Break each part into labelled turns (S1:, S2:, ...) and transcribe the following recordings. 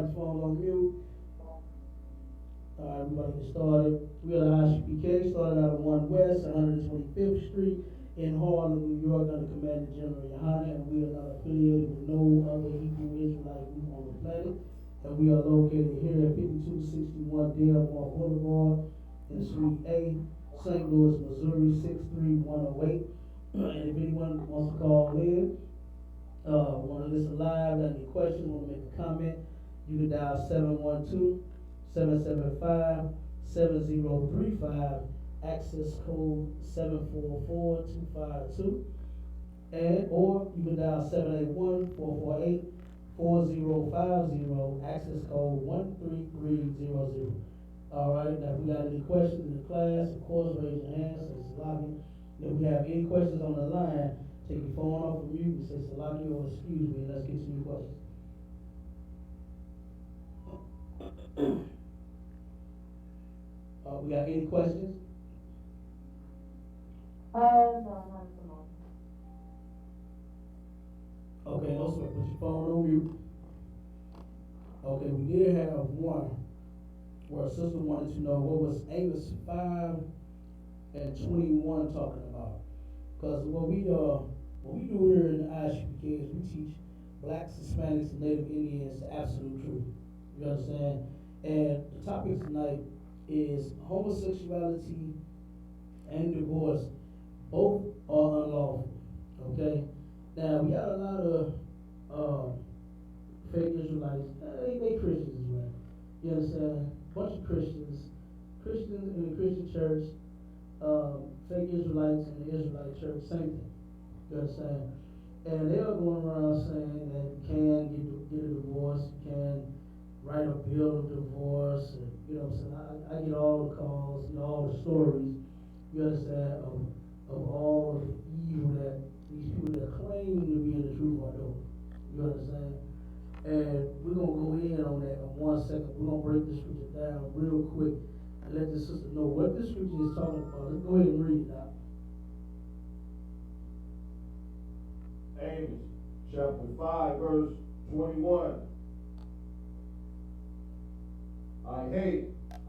S1: everybody's phone's on mute. Alright, everybody get started. We are the Isupk, started out of 1 West, 125th Street in Harlem, New York, under Commander General Yohana, and we are not affiliated with no other Hebrew Israelite group on the planet. And we are located here at 5261 Delmar Boulevard in Suite A, St. Louis, Missouri, 63108. And if anyone wants to call in, want to listen live, got any questions, want to make a comment, you can dial 712-775-7035, access code 744252, and or you can dial 781-448-4050, access code 13300. All right, now if we got any questions in the class, of course, raise your hand, say Salami. If we have any questions on the line, take your phone off of mute and say Salami or excuse me, and let's get to your questions. We got any questions?
S2: No, not at the moment.
S1: Okay, no sweat. Put your phone on mute. Okay, we did have one where a sister wanted to know what was Amos 5:21 talking about. Because what we do here in the Isupk is we teach blacks, Hispanics, and Native Indians the absolute truth. You understand? And the topic tonight is homosexuality and divorce. Both are unlawful. Okay? Now, we got a lot of fake Israelites. They Christians as well. You understand? Bunch of Christians in the Christian church, fake Israelites in the Israelite church, same thing. You understand? And they are going around saying that you can get a divorce, you can write a bill of divorce, and, you know what I'm saying? I get all the calls, all the stories, you understand, of all of the evil that these people that claim to be in the truth are doing. You understand? And we're going to go in on that in 1 second. We're going to break the scripture down real quick and let the sister know what the scripture is talking about. Let's go ahead and read it now.
S3: Amos chapter 5, verse 21.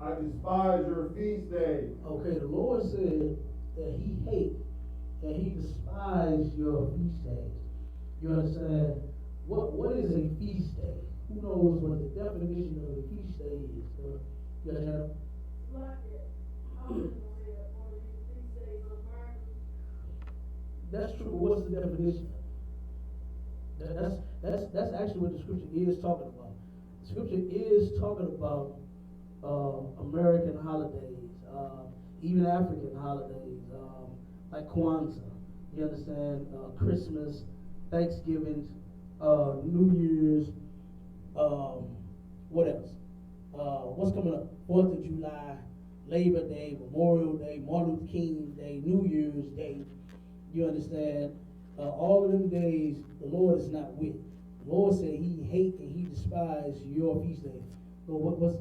S3: I despise your feast days.
S1: Okay, the Lord said that he hates and he despises your feast days. You understand? What is a feast day? Who knows what the definition of a feast day is? You understand? That's true. What's the definition? That's actually what the scripture is talking about. The scripture is talking about American holidays, even African holidays, like Kwanzaa. You understand? Christmas, Thanksgiving, New Year's, what else? What's coming up? 4th of July, Labor Day, Memorial Day, Martin Luther King Day, New Year's Day. You understand? All of them days, the Lord is not with. The Lord said he hates and he despises your feast days. So what's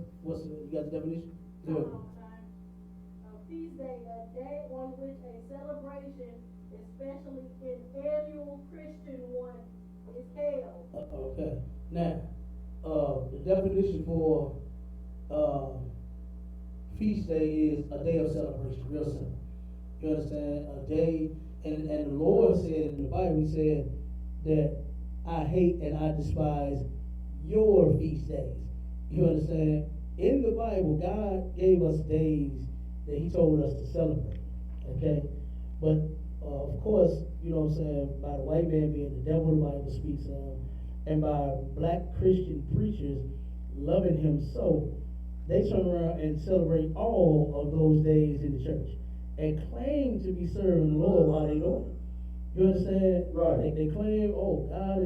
S1: you got the definition?
S2: Good. A feast day, a day on which a celebration, especially an annual Christian one, is held.
S1: Okay. Now, the definition for feast day is a day of celebration, real simple. You understand? A day, and the Lord said in the Bible, he said that I hate and I despise your feast days. You understand? In the Bible, God gave us days that he told us to celebrate. Okay? But, of course, you know what I'm saying, by the white man being the devil, the Bible speaks of, and by black Christian preachers loving him so, they turn around and celebrate all of those days in the church and claim to be serving the Lord while they doing it. You understand?
S3: Right.
S1: They claim, oh, God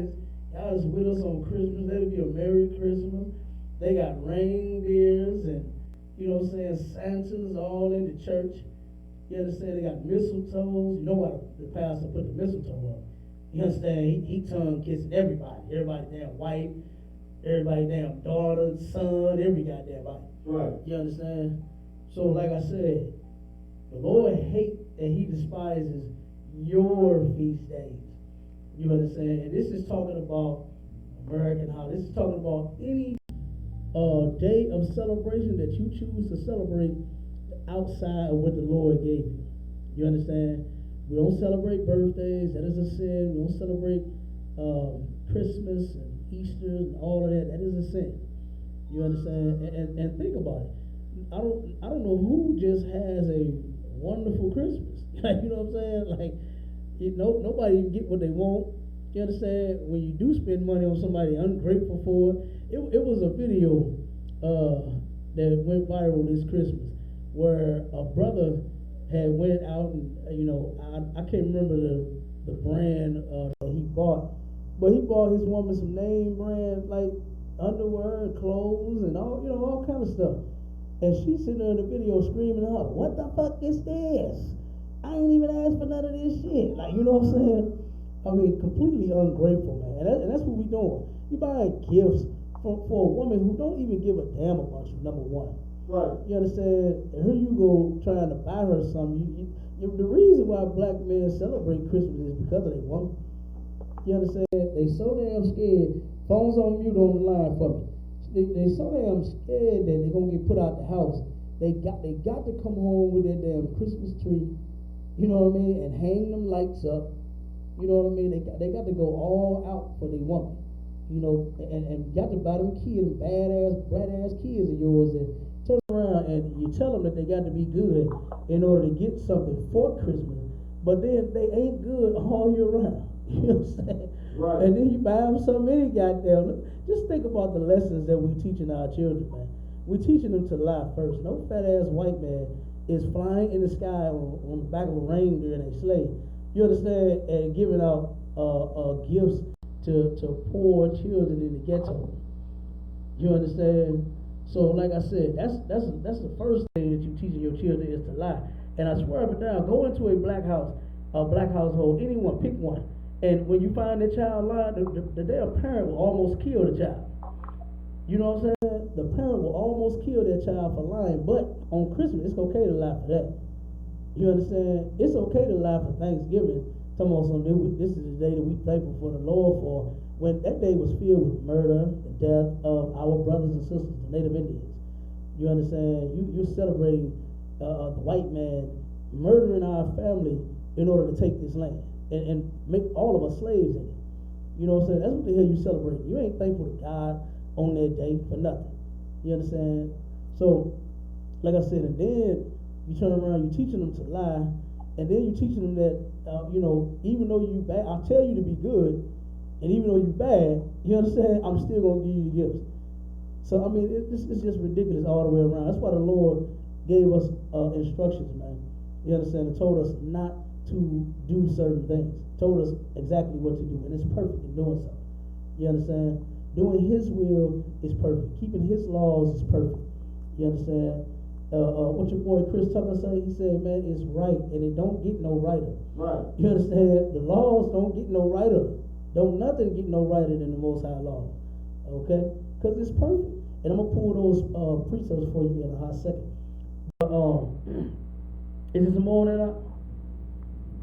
S1: is with us on Christmas. Let it be a Merry Christmas. They got reindeers and, you know what I'm saying, Santas all in the church. You understand? They got mistletoes. You know why the pastor put the mistletoe up. You understand? He tongue kissing everybody. Everybody damn wife, everybody damn daughter, son, every goddamn body.
S3: Right.
S1: You understand? So like I said, the Lord hates and he despises your feast days. You understand? And this is talking about American holidays. This is talking about any day of celebration that you choose to celebrate outside of what the Lord gave you. You understand? We don't celebrate birthdays. That is a sin. We don't celebrate Christmas and Easter and all of that. That is a sin. You understand? And think about it. I don't know who just has a wonderful Christmas. Like, you know what I'm saying? Like, nobody even get what they want. You understand? When you do spend money on somebody ungrateful for it was a video that went viral this Christmas where a brother had went out and I can't remember the brand that he bought, but he bought his woman some name brand like underwear and clothes and all kind of stuff. And she's sitting there in the video screaming out, "What the fuck is this? I ain't even asked for none of this shit." Like, you know what I'm saying? I mean, completely ungrateful, man. And that's what we doing. You buying gifts for a woman who don't even give a damn about you, number one.
S3: Right.
S1: You understand? And here you go trying to buy her something. The reason why black men celebrate Christmas is because of their woman. You understand? They so damn scared. Phone's on mute on the line for me. They so damn scared that they're gonna get put out the house. They got to come home with their damn Christmas tree. You know what I mean? And hang them lights up. You know what I mean? They got to go all out for their woman. You know, and got to buy them kids, brat ass kids of yours, and turn around and you tell them that they got to be good in order to get something for Christmas, but then they ain't good all year round. You know what I'm saying?
S3: Right.
S1: And then you buy them so many goddamn. Just think about the lessons that we teaching our children, man. We teaching them to lie first. No fat ass white man is flying in the sky on the back of a reindeer in a sleigh. You understand? And giving out gifts to poor children in the ghetto. You understand? So, like I said, that's the first thing that you teaching your children is to lie. And I swear up and down, go into a black household, anyone, pick one. And when you find that child lying, the damn parent will almost kill the child. You know what I'm saying? The parent will almost kill their child for lying. But on Christmas, it's okay to lie for that. You understand? It's okay to lie for Thanksgiving. Talking about something, this is the day that we thankful for the Lord for. When that day was filled with murder and death of our brothers and sisters, the Native Indians. You understand? You're celebrating the white man murdering our family in order to take this land and make all of us slaves in it. You know what I'm saying? That's what the hell you celebrating. You ain't thankful to God on that day for nothing. You understand? So, like I said, and then you turn around, you're teaching them to lie, and then you're teaching them that, even though you bad, I'll tell you to be good, and even though you bad, you understand, I'm still going to give you the gifts. So, I mean, it's just ridiculous all the way around. That's why the Lord gave us instructions, man. You understand? And told us not to do certain things. Told us exactly what to do, and it's perfect in doing so. You understand? Doing His will is perfect. Keeping His laws is perfect. You understand? What your boy Chris Tucker said? He said, man, it's right, and it don't get no righter.
S3: Right.
S1: You understand? The laws don't get no righter. Don't nothing get no righter than the Most High law. Okay? Because it's perfect. And I'm going to pull those precepts for you in a hot second. Is there some more on that?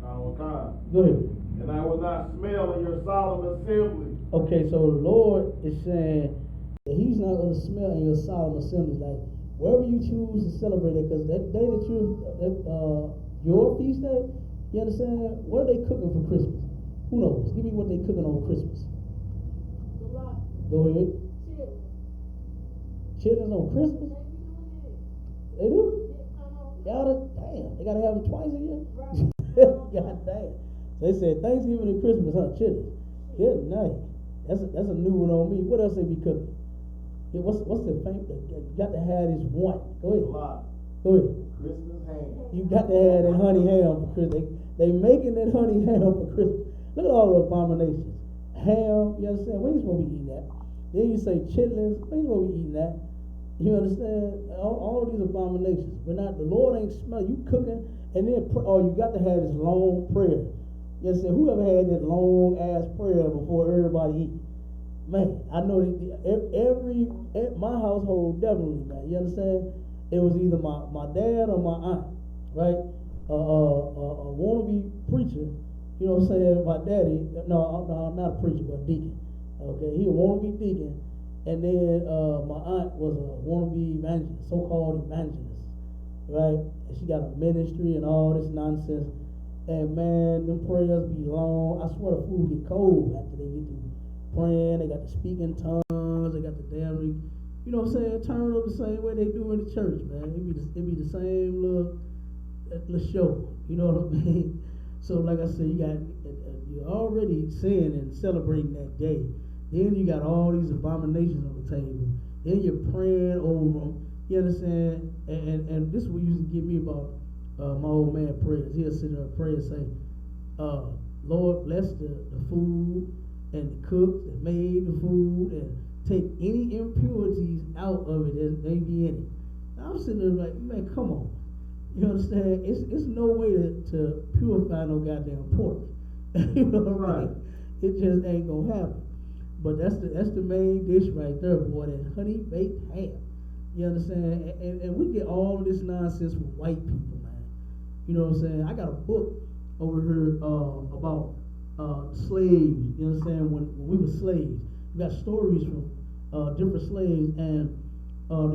S3: All time.
S1: Go ahead.
S3: And I will not smell in your solemn assembly.
S1: Okay, so the Lord is saying that He's not going to smell in your solemn assemblies. Like, wherever you choose to celebrate it, because that day that your feast day, you understand? What are they cooking for Christmas? Who knows? Give me what they cooking on Christmas. Go ahead. Chitlins on Christmas? They do? Y'all, damn, they gotta have them twice a year? God damn. So they said Thanksgiving and Christmas, huh? Chitlins. Good night. That's a new one on me. What else they be cooking? Yeah, what's the thing? You got to have this one. Go ahead. Go ahead.
S3: Christmas ham.
S1: You got to have that honey ham for Christmas. They making that honey ham for Christmas. Look at all the abominations. Ham, you understand? We ain't supposed to be eating that. Then you say chitlins, we ain't supposed to be eating that. You understand? All of these abominations. But not, the Lord ain't smelling. You cooking, and then you got to have this long prayer. You understand? Whoever had that long ass prayer before everybody eat? Man, I know that my household definitely, man. You understand? It was either my dad or my aunt, right? A wannabe preacher. You know what I'm saying? My daddy, no, not a preacher, but a deacon. Okay, he a wannabe deacon, And then my aunt was a wannabe evangelist, so-called evangelist, right? And she got a ministry and all this nonsense. And man, them prayers be long. I swear the food get cold after they get through praying. They got to speak in tongues. They got the damn, you know what I'm saying? Turn up the same way they do in the church, man. It be the same little show. You know what I mean? So like I said, you're already sinning and celebrating that day. Then you got all these abominations on the table. Then you're praying over them. You understand? And this is what used to get me about my old man prayers. He'll sit there and pray and say, Lord, bless the food and the cooks that made the food and take any impurities out of it that may be in it. I'm sitting there like, man, come on. You understand? It's no way to purify no goddamn pork. You know what I mean? It just ain't gonna happen. But that's the main dish right there, boy, that honey baked ham. You understand? And we get all of this nonsense from white people, man. You know what I'm saying? I got a book over here about slaves. You understand? When we were slaves, we got stories from different slaves, and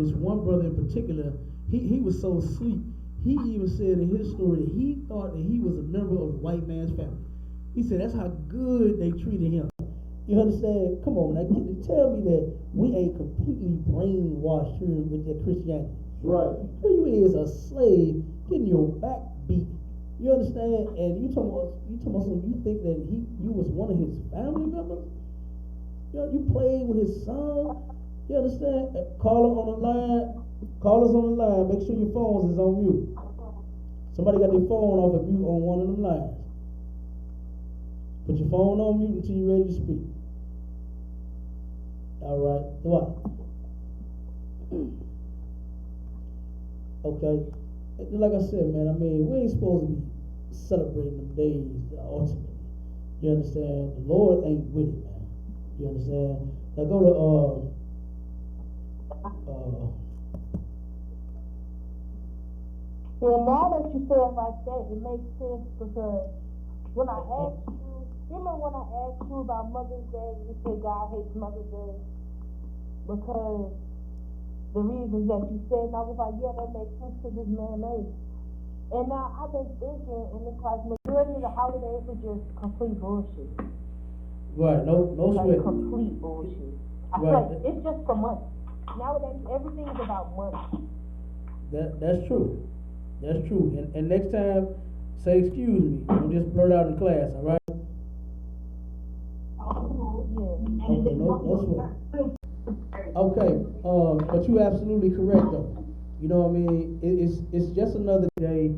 S1: this one brother in particular, he was so sleep. He even said in his story that he thought that he was a member of the white man's family. He said that's how good they treated him. You understand? Come on, now tell me that we ain't completely brainwashed here with that Christianity.
S3: Right.
S1: Here you is a slave getting your back beat. You understand? And you talking about something, you think that you was one of his family members? You played with his son. You understand? Call him on the line. Call us on the line. Make sure your phones is on mute. Somebody got their phone off of mute on one of them lines. Put your phone on mute until you're ready to speak. All right. What? Okay. Like I said, man, I mean, we ain't supposed to be celebrating them days ultimately. You understand? The Lord ain't with it, man. You understand? Now go to
S2: Yeah, now that you say it like that, it makes sense because when I asked you, remember when I asked you about Mother's Day, you said God hates Mother's Day because the reasons that you said, and I was like, yeah, that makes sense because it's man-made. And now I've been thinking, and it's like majority of the holidays are just complete bullshit.
S1: right, no
S2: Like
S1: sweat.
S2: complete bullshit. I feel
S1: Right.
S2: like it's just for money. Nowadays, everything is about money.
S1: That's true. That's true. And next time, say excuse me. Don't just blurt out in class, all right?
S2: Yeah.
S1: Okay, no sweat. Okay, but you're absolutely correct though. You know what I mean? It's just another day,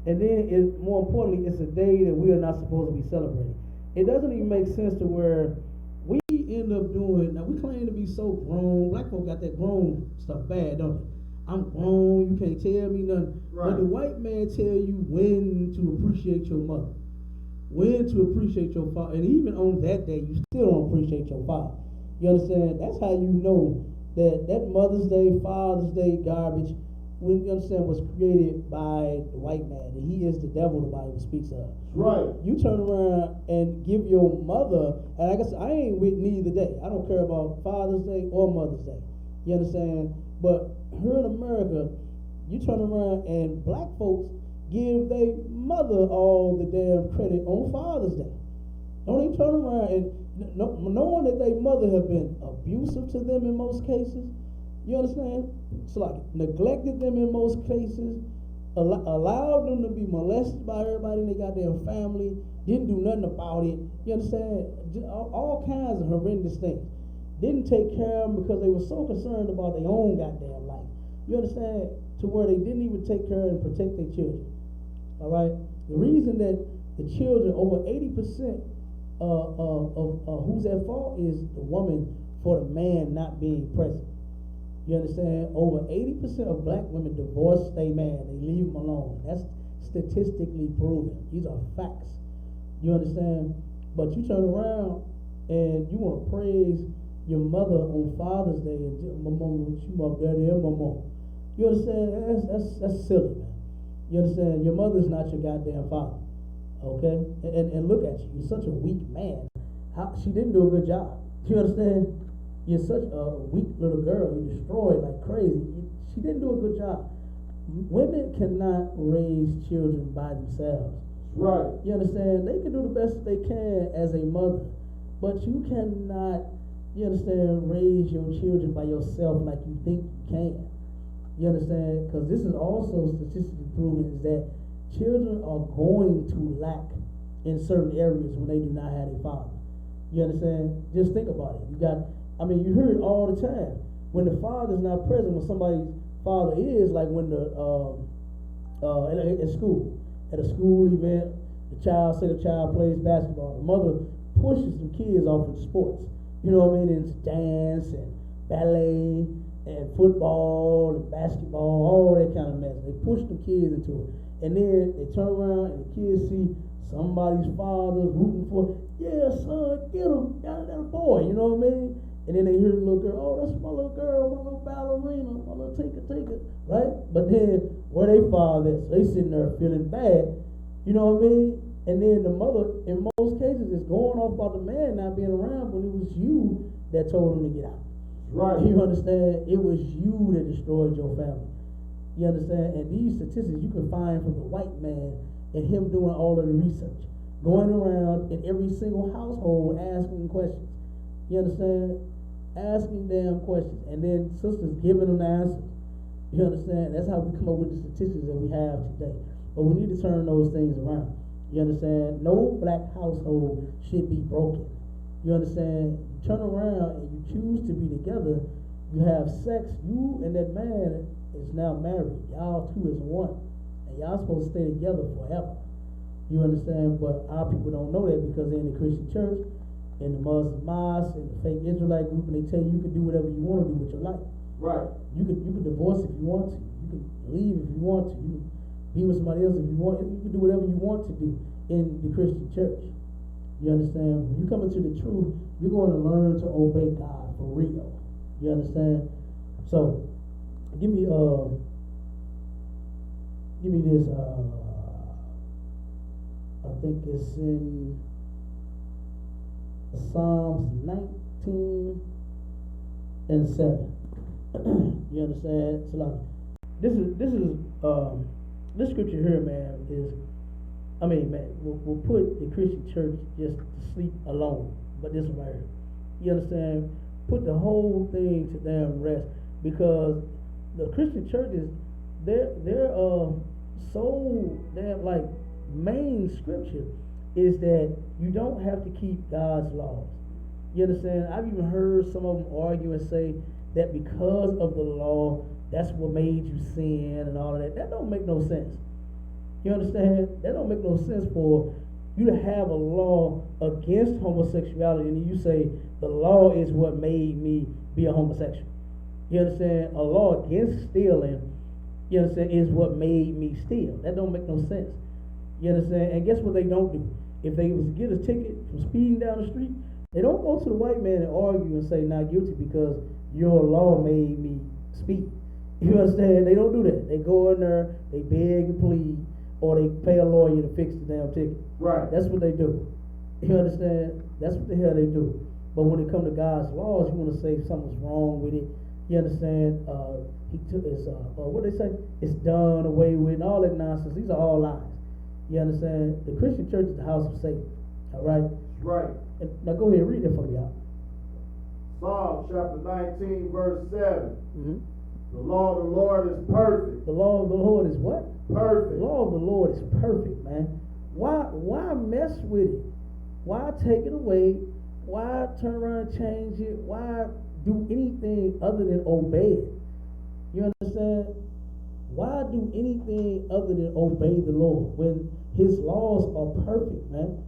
S1: and then more importantly, it's a day that we are not supposed to be celebrating. It doesn't even make sense to where we end up doing. Now we claim to be so grown. Black folk got that grown stuff bad, don't they? I'm grown. You can't tell me nothing.
S3: Right.
S1: But the white man tell you when to appreciate your mother, when to appreciate your father, and even on that day, you still don't appreciate your father. You understand? That's how you know that Mother's Day, Father's Day garbage, when you understand, was created by the white man, and he is the devil the Bible speaks of.
S3: Right.
S1: You turn around and give your mother, and like I said, I ain't with neither day. I don't care about Father's Day or Mother's Day. You understand? But here in America, you turn around and black folks give their mother all the damn credit on Father's Day. Don't even turn around and knowing that their mother have been abusive to them in most cases. You understand? So like neglected them in most cases, allowed them to be molested by everybody in their goddamn family, didn't do nothing about it. You understand? All kinds of horrendous things. Didn't take care of them because they were so concerned about their own goddamn life. You understand? To where they didn't even take care and protect their children. All right? The reason that the children, over 80% of who's at fault is the woman for the man not being present. You understand? Over 80% of black women divorce their man. They leave him alone. That's statistically proven. These are facts. You understand? But you turn around and you want to praise your mother on Father's Day and my mama, she my daddy and my mom. You understand? That's silly, man. You understand? Your mother's not your goddamn father. Okay? And look at you. You're such a weak man. She didn't do a good job. You understand? You're such a weak little girl. You destroyed like crazy. She didn't do a good job. Women cannot raise children by themselves.
S3: Right.
S1: You understand? They can do the best they can as a mother, but you cannot, you understand, raise your children by yourself like you think you can. You understand? Because this is also statistically proven is that children are going to lack in certain areas when they do not have a father. You understand? Just think about it. You hear it all the time. When the father's not present, when somebody's father is, like when at school, at a school event, the child plays basketball, the mother pushes the kids off into sports. You know what I mean? Into dance and ballet and football and basketball, all that kind of mess. They push the kids into it. And then they turn around and the kids see somebody's father rooting for, yeah, son, get him, got that boy, you know what I mean? And then they hear the little girl, oh, that's my little girl, my little ballerina, my little take it, right? But then where they father is, they sitting there feeling bad, you know what I mean? And then the mother, in most cases, is going off about the man not being around when it was you that told him to get out.
S3: Right.
S1: You understand? It was you that destroyed your family. You understand? And these statistics you can find from the white man and him doing all of the research, going around in every single household asking questions. You understand? Asking damn questions, and then sisters giving them the answers. You understand? That's how we come up with the statistics that we have today. But we need to turn those things around. You understand? No black household should be broken. You understand? You turn around and you choose to be together. You have sex. You and that man is now married. Y'all two is one, and y'all supposed to stay together forever. You understand? But our people don't know that because they're in the Christian church, in the Muslim mosque, in the fake Israelite group, and they tell you can do whatever you want to do with your life.
S3: Right.
S1: You can divorce if you want to. You can leave if you want to. You can be with somebody else if you want. You can do whatever you want to do in the Christian church. You understand? When you come into the truth, you're going to learn to obey God for real. You understand? So, give me this. I think it's in Psalms 19 and 7. You understand? So like, this scripture here, man, will put the Christian church just to sleep alone. But this right here, you understand? Put the whole thing to damn rest, because the Christian churches, their so damn like main scripture is that you don't have to keep God's laws. You understand? I've even heard some of them argue and say that because of the law, that's what made you sin and all of that. That don't make no sense. You understand? That don't make no sense for you to have a law against homosexuality and you say the law is what made me be a homosexual. You understand? A law against stealing, you understand, is what made me steal. That don't make no sense. You understand? And guess what they don't do? If they was to get a ticket for speeding down the street, they don't go to the white man and argue and say not guilty because your law made me speed. You understand? They don't do that. They go in there, they beg and plead, or they pay a lawyer to fix the damn ticket.
S3: Right.
S1: That's what they do. You understand? That's what the hell they do. But when it comes to God's laws, you want to say something's wrong with it. You understand? He took his what they say? It's done away with and all that nonsense. These are all lies. You understand? The Christian church is the house of Satan. All right.
S3: Right.
S1: And now go ahead and read that for me, y'all.
S3: Psalm chapter 19, verse 7.
S1: Mm-hmm.
S3: The law of the Lord is perfect.
S1: The law of the Lord is what?
S3: Perfect.
S1: The law of the Lord is perfect, man. Why mess with it? Why take it away? Why turn around and change it? Why do anything other than obey it? You understand? Why do anything other than obey the Lord when his laws are perfect, man?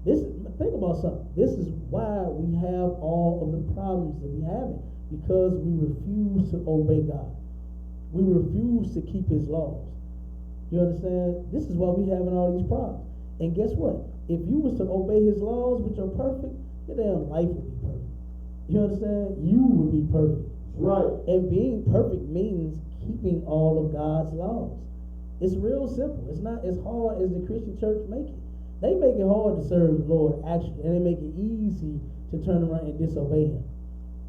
S1: Think about something. This is why we have all of the problems that we have, because we refuse to obey God. We refuse to keep his laws. You understand? This is why we having all these problems. And guess what? If you was to obey his laws, which are perfect, your damn life would be perfect. You understand? You would be perfect.
S3: Right.
S1: And being perfect means keeping all of God's laws. It's real simple. It's not as hard as the Christian church make it. They make it hard to serve the Lord, actually, and they make it easy to turn around and disobey him.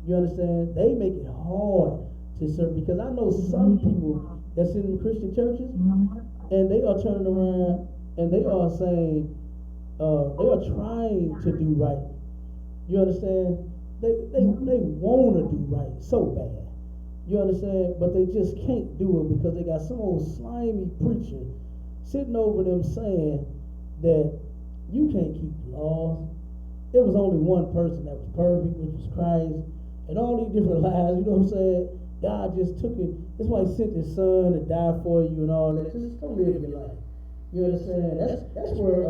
S1: You understand? They make it hard to serve, because I know some people that's in Christian churches, and they are turning around and they are saying, they are trying to do right. You understand? They want to do right so bad. You understand? But they just can't do it because they got some old slimy preacher sitting over them saying that you can't keep the laws. There was only one person that was perfect, which was Christ, and all these different lies. You know what I'm saying? God just took it. That's why He sent His Son to die for you and all that. Just go live your life. You understand? That's where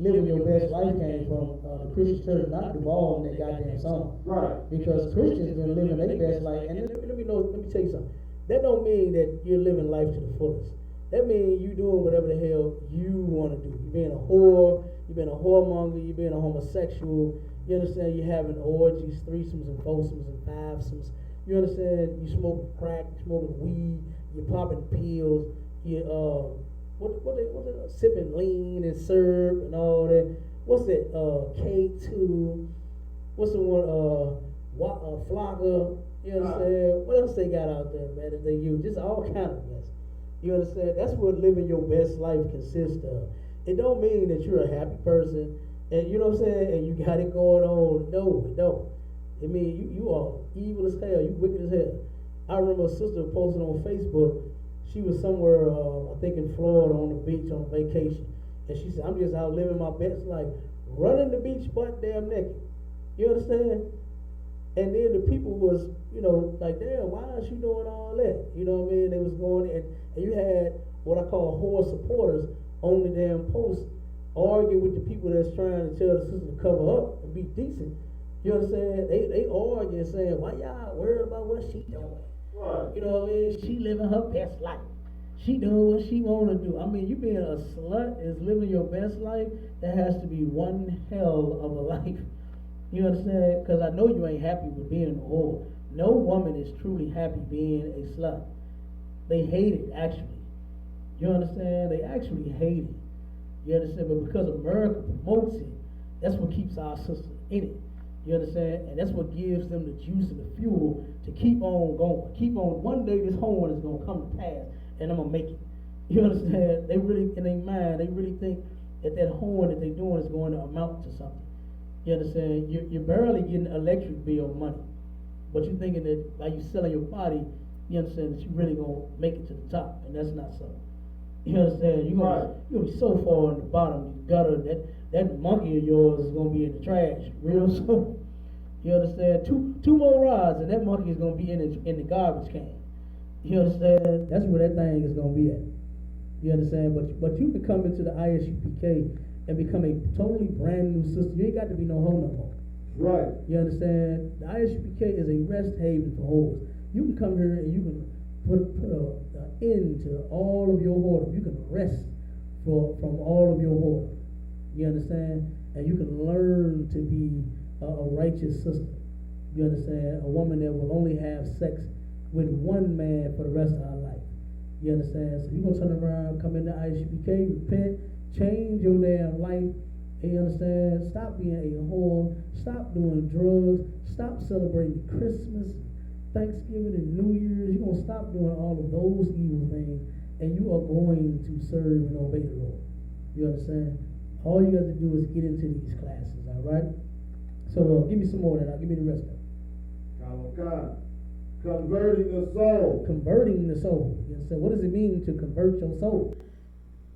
S1: living your best life came from. The Christian church, not devolving that goddamn song.
S3: Right.
S1: Because Christians been living their best life, and let me tell you something. That don't mean that you're living life to the fullest. That means you doing whatever the hell you want to do. You being a whore, you being a whoremonger, you being a homosexual. You understand? You having orgies, threesomes and foursomes and fivesomes. You understand? You smoking crack, you smoking weed, you popping pills, you sipping lean and syrup and all that. What's that? K2. What's the one? Flocka. You understand? What else they got out there, man? That they use just all kind of mess. You understand? That's what living your best life consists of. It don't mean that you're a happy person, and you know what I'm saying, and you got it going on. No, it don't. It means you are evil as hell. You wicked as hell. I remember a sister posted on Facebook. She was somewhere, I think in Florida, on the beach on vacation, and she said, "I'm just out living my best life, running the beach butt damn naked." You understand? And then the people was, like, damn, why is she doing all that? You know what I mean? They was going, and you had what I call whore supporters on the damn post arguing with the people that's trying to tell the sister to cover up and be decent. You understand? They arguing, saying, why y'all worried about what she doing?
S3: Right.
S1: You know what I mean? She living her best life. She doing what she want to do. I mean, you being a slut is living your best life. That has to be one hell of a life. You understand? Because I know you ain't happy with being a whore. No woman is truly happy being a slut. They hate it, actually. You understand? They actually hate it. You understand? But because America promotes it, that's what keeps our sisters in it. You understand? And that's what gives them the juice and the fuel to keep on going. Keep on. One day this horn is going to come to pass, and I'm going to make it. You understand? They really, in their mind, they really think that horn that they're doing is going to amount to something. You understand? You're barely getting electric bill money, but you're thinking that by you selling your body, you understand that you're really going to make it to the top, and that's not so. You understand? You're gonna be so far in the bottom, you gutter, that monkey of yours is gonna be in the trash real soon. You understand? Two more rides, and that monkey is gonna be in the garbage can. You understand? That's where that thing is gonna be at. You understand? But you can come into the ISUPK and become a totally brand new sister. You ain't got to be no hoe no more.
S3: Right.
S1: You understand? The ISUPK is a rest haven for hoes. You can come here and you can put an end to all of your whoredom. You can rest from all of your whoredom. You understand? And you can learn to be a righteous sister. You understand? A woman that will only have sex with one man for the rest of her life. You understand? So you're going to turn around, come into ISUPK, repent, change your damn life. You understand? Stop being a whore. Stop doing drugs. Stop celebrating Christmas, Thanksgiving, and New Year's. You're going to stop doing all of those evil things, and you are going to serve and obey the Lord. You understand? All you have to do is get into these classes, all right? So give me some more of that. I'll give me the rest of it.
S3: Converting the soul.
S1: Converting the soul. You understand? What does it mean to convert your soul?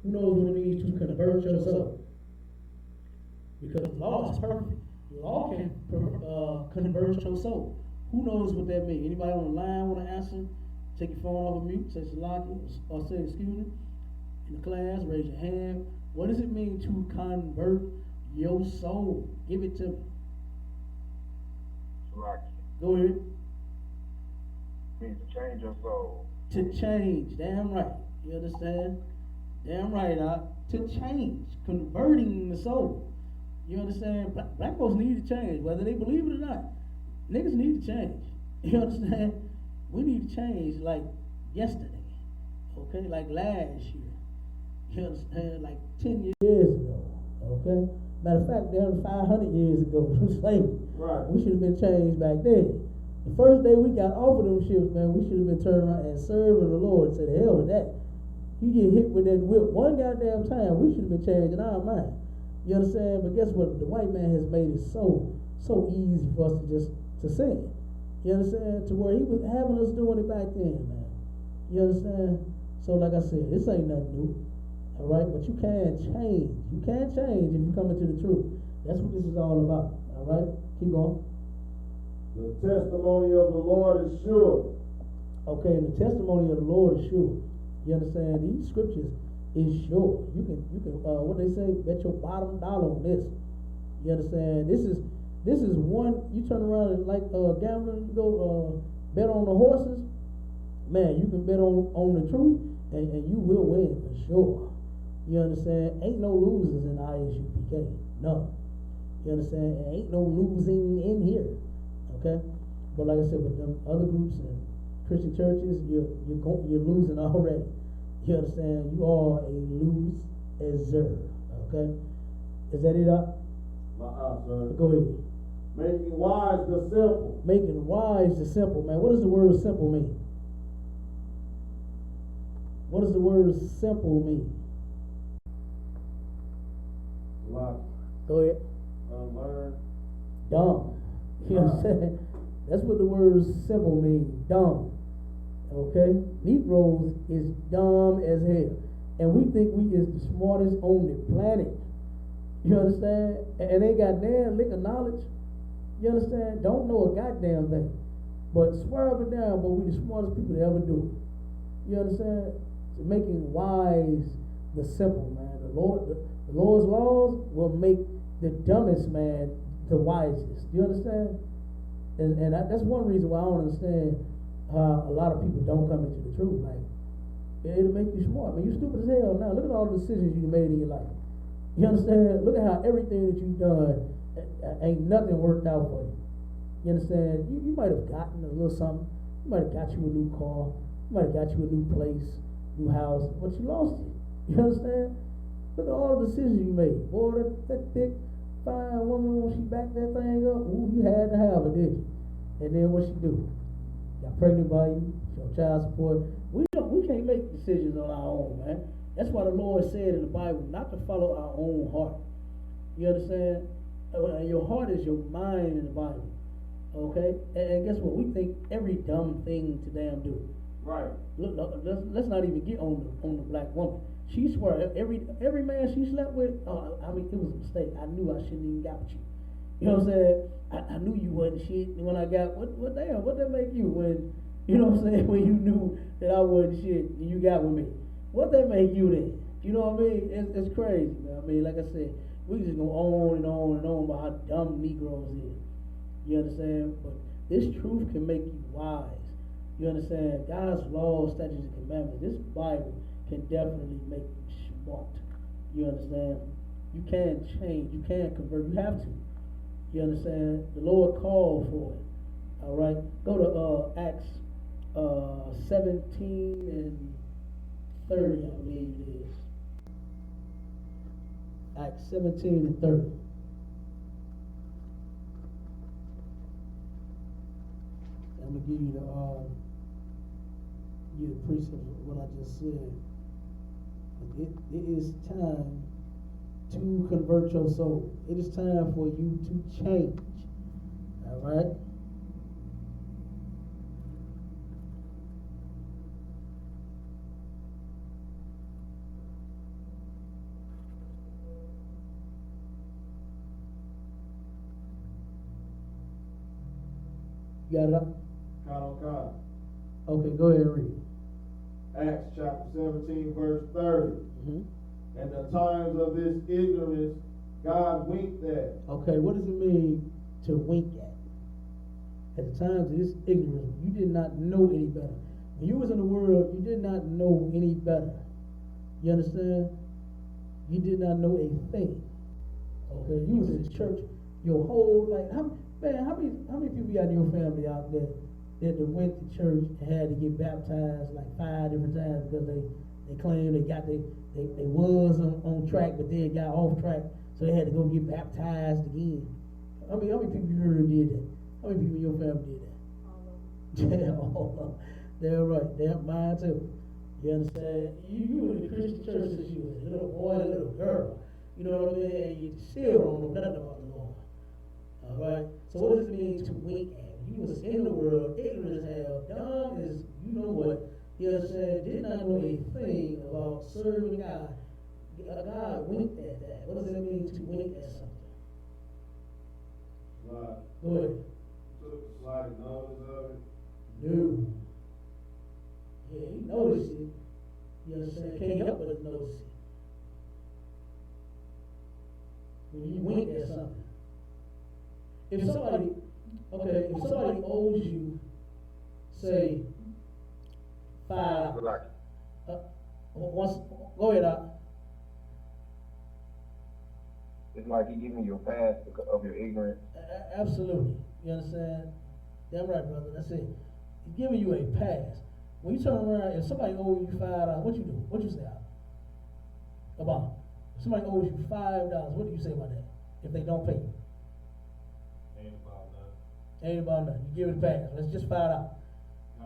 S1: Who knows what it means to convert your soul? Because the law is perfect. The law can convert your soul. Who knows what that means? Anybody on the line want to answer? Take your phone off of mute, say Salaki, or say excuse me. In the class, raise your hand. What does it mean to convert your soul? Give it to me.
S4: Salaki.
S1: Go ahead.
S4: Means to change your soul.
S1: To change. Damn right. You understand? Damn right, to change. Converting the soul. You understand? Black folks need to change, whether they believe it or not. Niggas need to change. You understand? We need to change like yesterday. Okay? Like last year. You understand? Like 10 years ago. Okay? Matter of fact, that was 500 years ago from slavery.
S3: Right.
S1: We should have been changed back then. The first day we got off of them ships, man, we should have been turned around and serving the Lord. Say, the hell with that. You get hit with that whip one goddamn time, we should have been changed in our mind. You understand? But guess what? The white man has made it so easy for us to just to sin. You understand? To where he was having us doing it back then, man. You understand? So like I said, this ain't nothing new. Alright? But you can change. You can change if you come into the truth. That's what this is all about. Alright? Keep going.
S3: The testimony of the Lord is sure.
S1: Okay, and the testimony of the Lord is sure. You understand? These scriptures is sure. You can what they say, bet your bottom dollar on this. You understand? This is one. You turn around and like gambling, you go bet on the horses. Man, you can bet on the truth, and you will win for sure. You understand? Ain't no losers in ISUPK. No. You understand? Ain't no losing in here. Okay? But like I said, with them other groups and Christian churches, you're losing already. You understand? You are a loser. Okay? Is that it,
S3: Sir.
S1: Go ahead.
S3: Making wise the simple.
S1: Making wise the simple, man. What does the word simple mean? What does the word simple mean?
S3: Like
S1: Go ahead.
S3: unlearned.
S1: Dumb. You know what I'm saying? That's what the word simple means. Dumb. Okay? Negroes is dumb as hell. And we think we is the smartest on the planet. You understand? And they got damn lick of knowledge. You understand? Don't know a goddamn thing. But swear up and down, but we the smartest people to ever do it. You understand? So making wise the simple, man. The Lord's laws will make the dumbest man the wisest. You understand? And that's one reason why I don't understand how a lot of people don't come into the truth. Like, it'll make you smart. Man, you stupid as hell now. Look at all the decisions you made in your life. You understand? Look at how everything that you've done ain't nothing worked out for you. You understand? You might have gotten a little something. You might have got you a new car. You might have got you a new place, new house, but you lost it. You understand? Look at all the decisions you made. Boy, that thick, fine woman, when she backed that thing up, ooh, you had to have her, didn't you? And then what she do? Got pregnant by you, your child support. We can't make decisions on our own, man. That's why the Lord said in the Bible not to follow our own heart. You understand? Your heart is your mind in the Bible. Okay? And guess what? We think every dumb thing to damn do.
S3: Right.
S1: Look, let's not even get on the black woman. She swear every man she slept with, I mean, it was a mistake. I knew I shouldn't even got with you. You know what I'm saying? I knew you wasn't shit. And when I got, what that make you when, you know what I'm saying, when you knew that I wasn't shit and you got with me? What that make you then? You know what I mean? It's crazy, man. I mean, like I said, we just go on and on and on about how dumb Negroes is. You understand? But this truth can make you wise. You understand? God's laws, statutes, and commandments. This Bible can definitely make you smart. You understand? You can change. You can convert. You have to. You understand? The Lord called for it. All right? Go to Acts 17 and 30, I believe it is. Acts 17 and 30. I'm going to give you the precept of what I just said. It is time to convert your soul. It is time for you to change. All right? You got it up?
S3: Kind.
S1: Okay, go ahead and read.
S3: Acts chapter 17, verse 30.
S1: Mm-hmm.
S3: And the times of this ignorance God winked at.
S1: Okay, what does it mean to wink at? At the times of this ignorance, you did not know any better. When you was in the world, you did not know any better. You understand? You did not know a thing. Okay, you was in church your whole life. How many people you got in your family out there that went to church and had to get baptized like 5 different times because they claimed they was on track but then got off track, So they had to go get baptized again. How many people you heard did that? How many people in your family did that? Yeah, all of them. They're right. They're mine too. You understand? You were in the Christian church since you was a little boy, a little girl. You know what I mean? And you still don't know nothing about the Lord. All right. So what does it mean to wink at? You was in the world, ignorant as hell, dumb as you know what. You understand? Did not know a thing about serving God. God winked at that. What does it mean to wink at something?
S3: Right.
S1: Go ahead.
S3: Took a slight notice of it.
S1: No. Yeah, he noticed it. You understand? Can't help but notice it. When you wink at something. If somebody owes you, say, $5. Go ahead, Doc.
S4: It's like he giving you a pass because of your ignorance.
S1: Absolutely. You understand? Damn right, brother. That's it. He's giving you a pass. When you turn around, if somebody owes you $5, what you do? What you say about? If somebody owes you $5, what do you say about that? If they don't pay you?
S3: Ain't about nothing.
S1: Ain't about nothing. You give it a pass. That's just $5.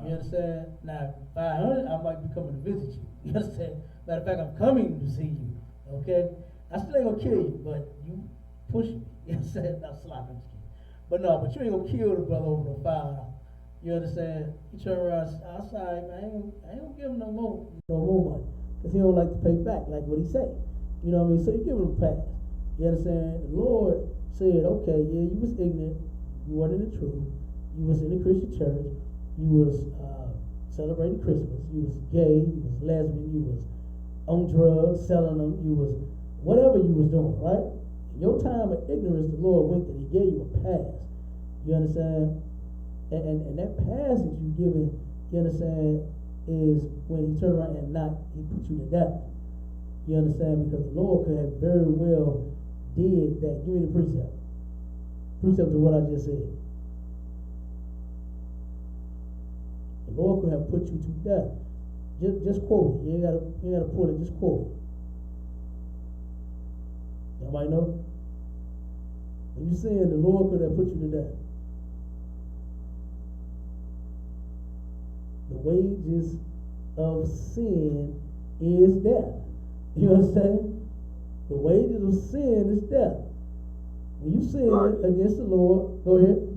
S1: You understand? Now, 500, I might be coming to visit you. You understand? Matter of fact, I'm coming to see you. Okay? I still ain't gonna kill you, but you push me. You understand? I'm slapping this kid. But no, but you ain't gonna kill the brother over no $5. You understand? You turn around outside, man, I ain't gonna give him no more money. Because he don't like to pay back, like what he said. You know what I mean? So you give him a pass. You understand? The Lord said, okay, yeah, you was ignorant. You wasn't in the truth. You was in the Christian church. You was celebrating Christmas. You was gay. You was lesbian. You was on drugs, selling them. You was whatever you was doing, right? In your time of ignorance, the Lord winked and he gave you a pass. You understand? And that pass that you given, you understand, is when he turned around and he put you to death. You understand? Because the Lord could have very well did that. Give me the precept. Precept to what I just said. The Lord could have put you to death. Just quote it. You ain't gotta pull it, just quote it. Somebody know? When you saying the Lord could have put you to death. The wages of sin is death. You understand? The wages of sin is death. When you sin against the Lord, go ahead.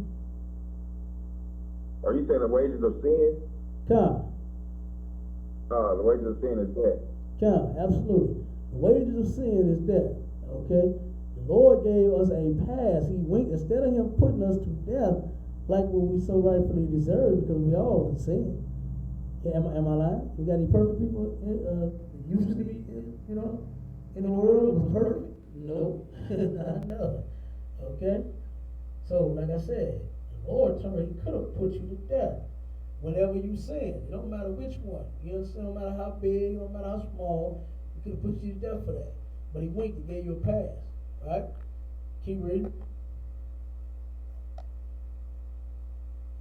S4: Are you saying the wages of sin?
S1: Come.
S4: The wages of sin is death.
S1: Come, absolutely. The wages of sin is death. Okay? The Lord gave us a pass. He winked instead of him putting us to death like what we so rightfully deserve, because we all sin. Am I lying? We got any perfect people used to be, in the world was perfect? No. No. Okay? So, like I said, the Lord told me he could have put you to death whenever you sin. It don't matter which one. You understand? No matter how big, no matter how small, he could have put you to death for that. But he winked and gave you a pass. Right? Keep reading.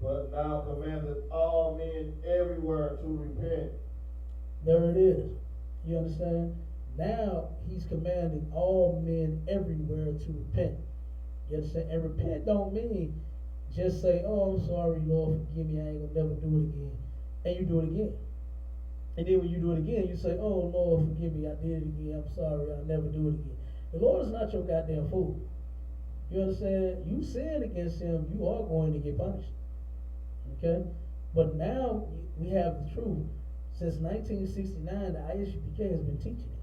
S3: But now commandeth all men everywhere to repent.
S1: There it is. You understand? Now he's commanding all men everywhere to repent. You understand? And repent don't mean just say, oh, I'm sorry, Lord, forgive me, I ain't gonna never do it again. And you do it again. And then when you do it again, you say, oh, Lord, forgive me, I did it again, I'm sorry, I'll never do it again. The Lord is not your goddamn fool. You understand? You sin against him, you are going to get punished. Okay? But now we have the truth. Since 1969, the Isupk has been teaching it.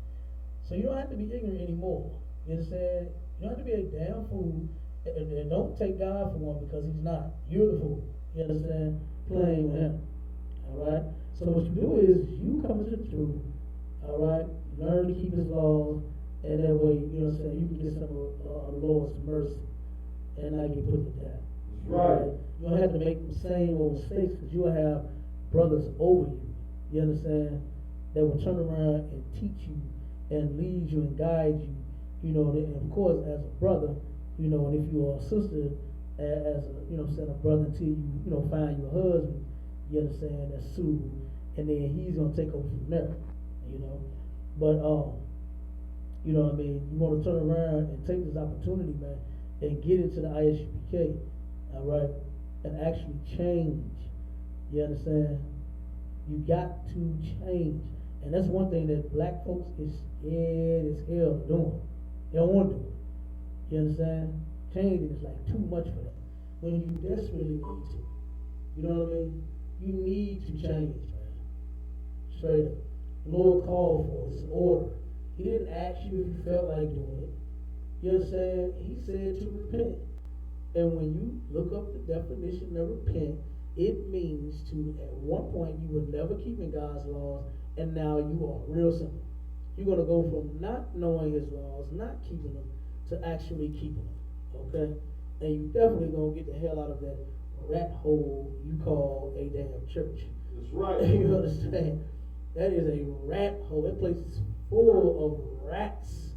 S1: So you don't have to be ignorant anymore. You understand? You don't have to be a damn fool. And don't take God for one, because he's not. You're the fool. You understand? Playing with him. Alright? So what you do is you come to the truth. Alright? Learn to keep his laws. And that way, you know what I'm saying, you can get some of the Lord's mercy and not get put to death.
S3: Right.
S1: You don't have to make the same old mistakes, because you will have brothers over you. You understand? That will turn around and teach you and lead you and guide you. You know, and of course, as a brother, you know, and if you are a sister, as a, you know, send a brother until you know, find your husband. You understand? That's suitable, and then he's gonna take over from there. You know, but You know what I mean? You want to turn around and take this opportunity, man, and get into the ISUPK, all right, and actually change. You understand? You got to change. And that's one thing that black folks is scared as hell of doing. They don't want to do it. You understand? Changing is like too much for them. When you desperately need to. You know what I mean? You need to change, man. Straight up. The Lord called for it. It's an order. He didn't ask you if you felt like doing it. You understand? He said to repent. And when you look up the definition of repent, it means to, at one point, you were never keeping God's laws, and now you are. Real simple. You're going to go from not knowing his laws, not keeping them, to actually keeping them. Okay? And you definitely going to get the hell out of that rat hole you call a damn church.
S3: That's right.
S1: You understand? That is a rat hole. That place is full of rats.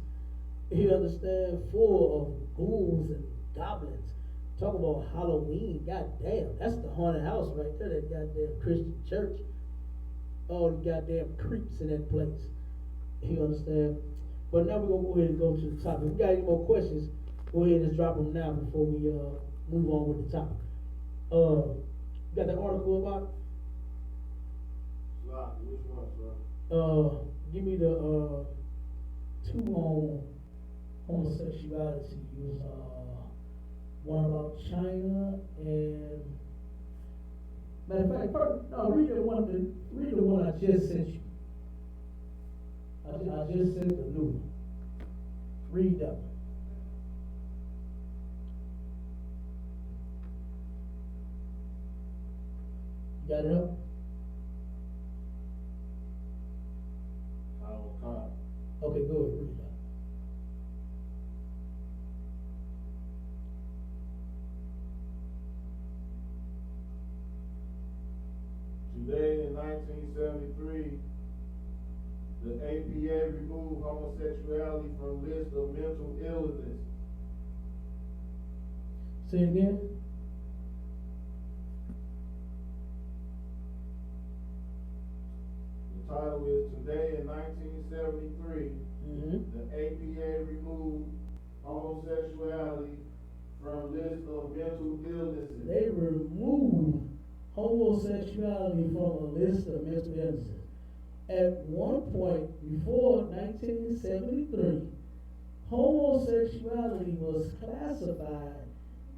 S1: You understand? Full of ghouls and goblins. Talk about Halloween. Goddamn. That's the haunted house right there, that goddamn Christian church. All the goddamn creeps in that place. You understand? But now we're going to go ahead and go to the topic. If we got any more questions, go ahead and just drop them now before we move on with the topic. Got that article about?
S3: Which one, sir?
S1: Give me the two on homosexuality. It was one about China and matter of fact, first, no, read the one I just sent you. I just sent the new one. Read that one. You got it up? Okay, go ahead, read that.
S3: Today in 1973, the APA removed homosexuality from list of mental illness.
S1: Say it again.
S3: The title is Today in 1973, the APA removed homosexuality from list of mental illnesses.
S1: They removed homosexuality from a list of mental illnesses. At one point before 1973, homosexuality was classified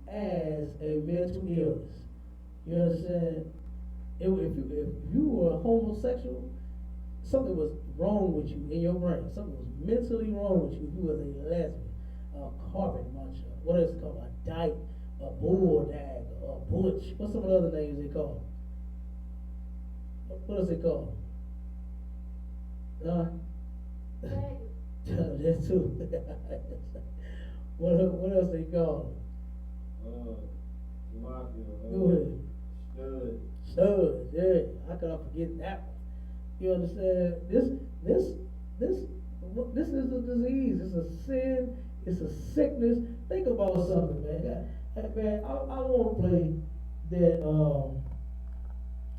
S1: as a mental illness. You understand? If you were homosexual, something was wrong with you in your brain. Something was mentally wrong with you. If you was a lesbian, a carpet muncher, what is it called? A dyke, a bulldog, a butch. What's some of the other names they call them? What else they call them? That too. what else they call them? Go ahead. Studs, yeah. I cannot forget that one. You understand? This is a disease. It's a sin. It's a sickness. Think about something, man. Man, I want to play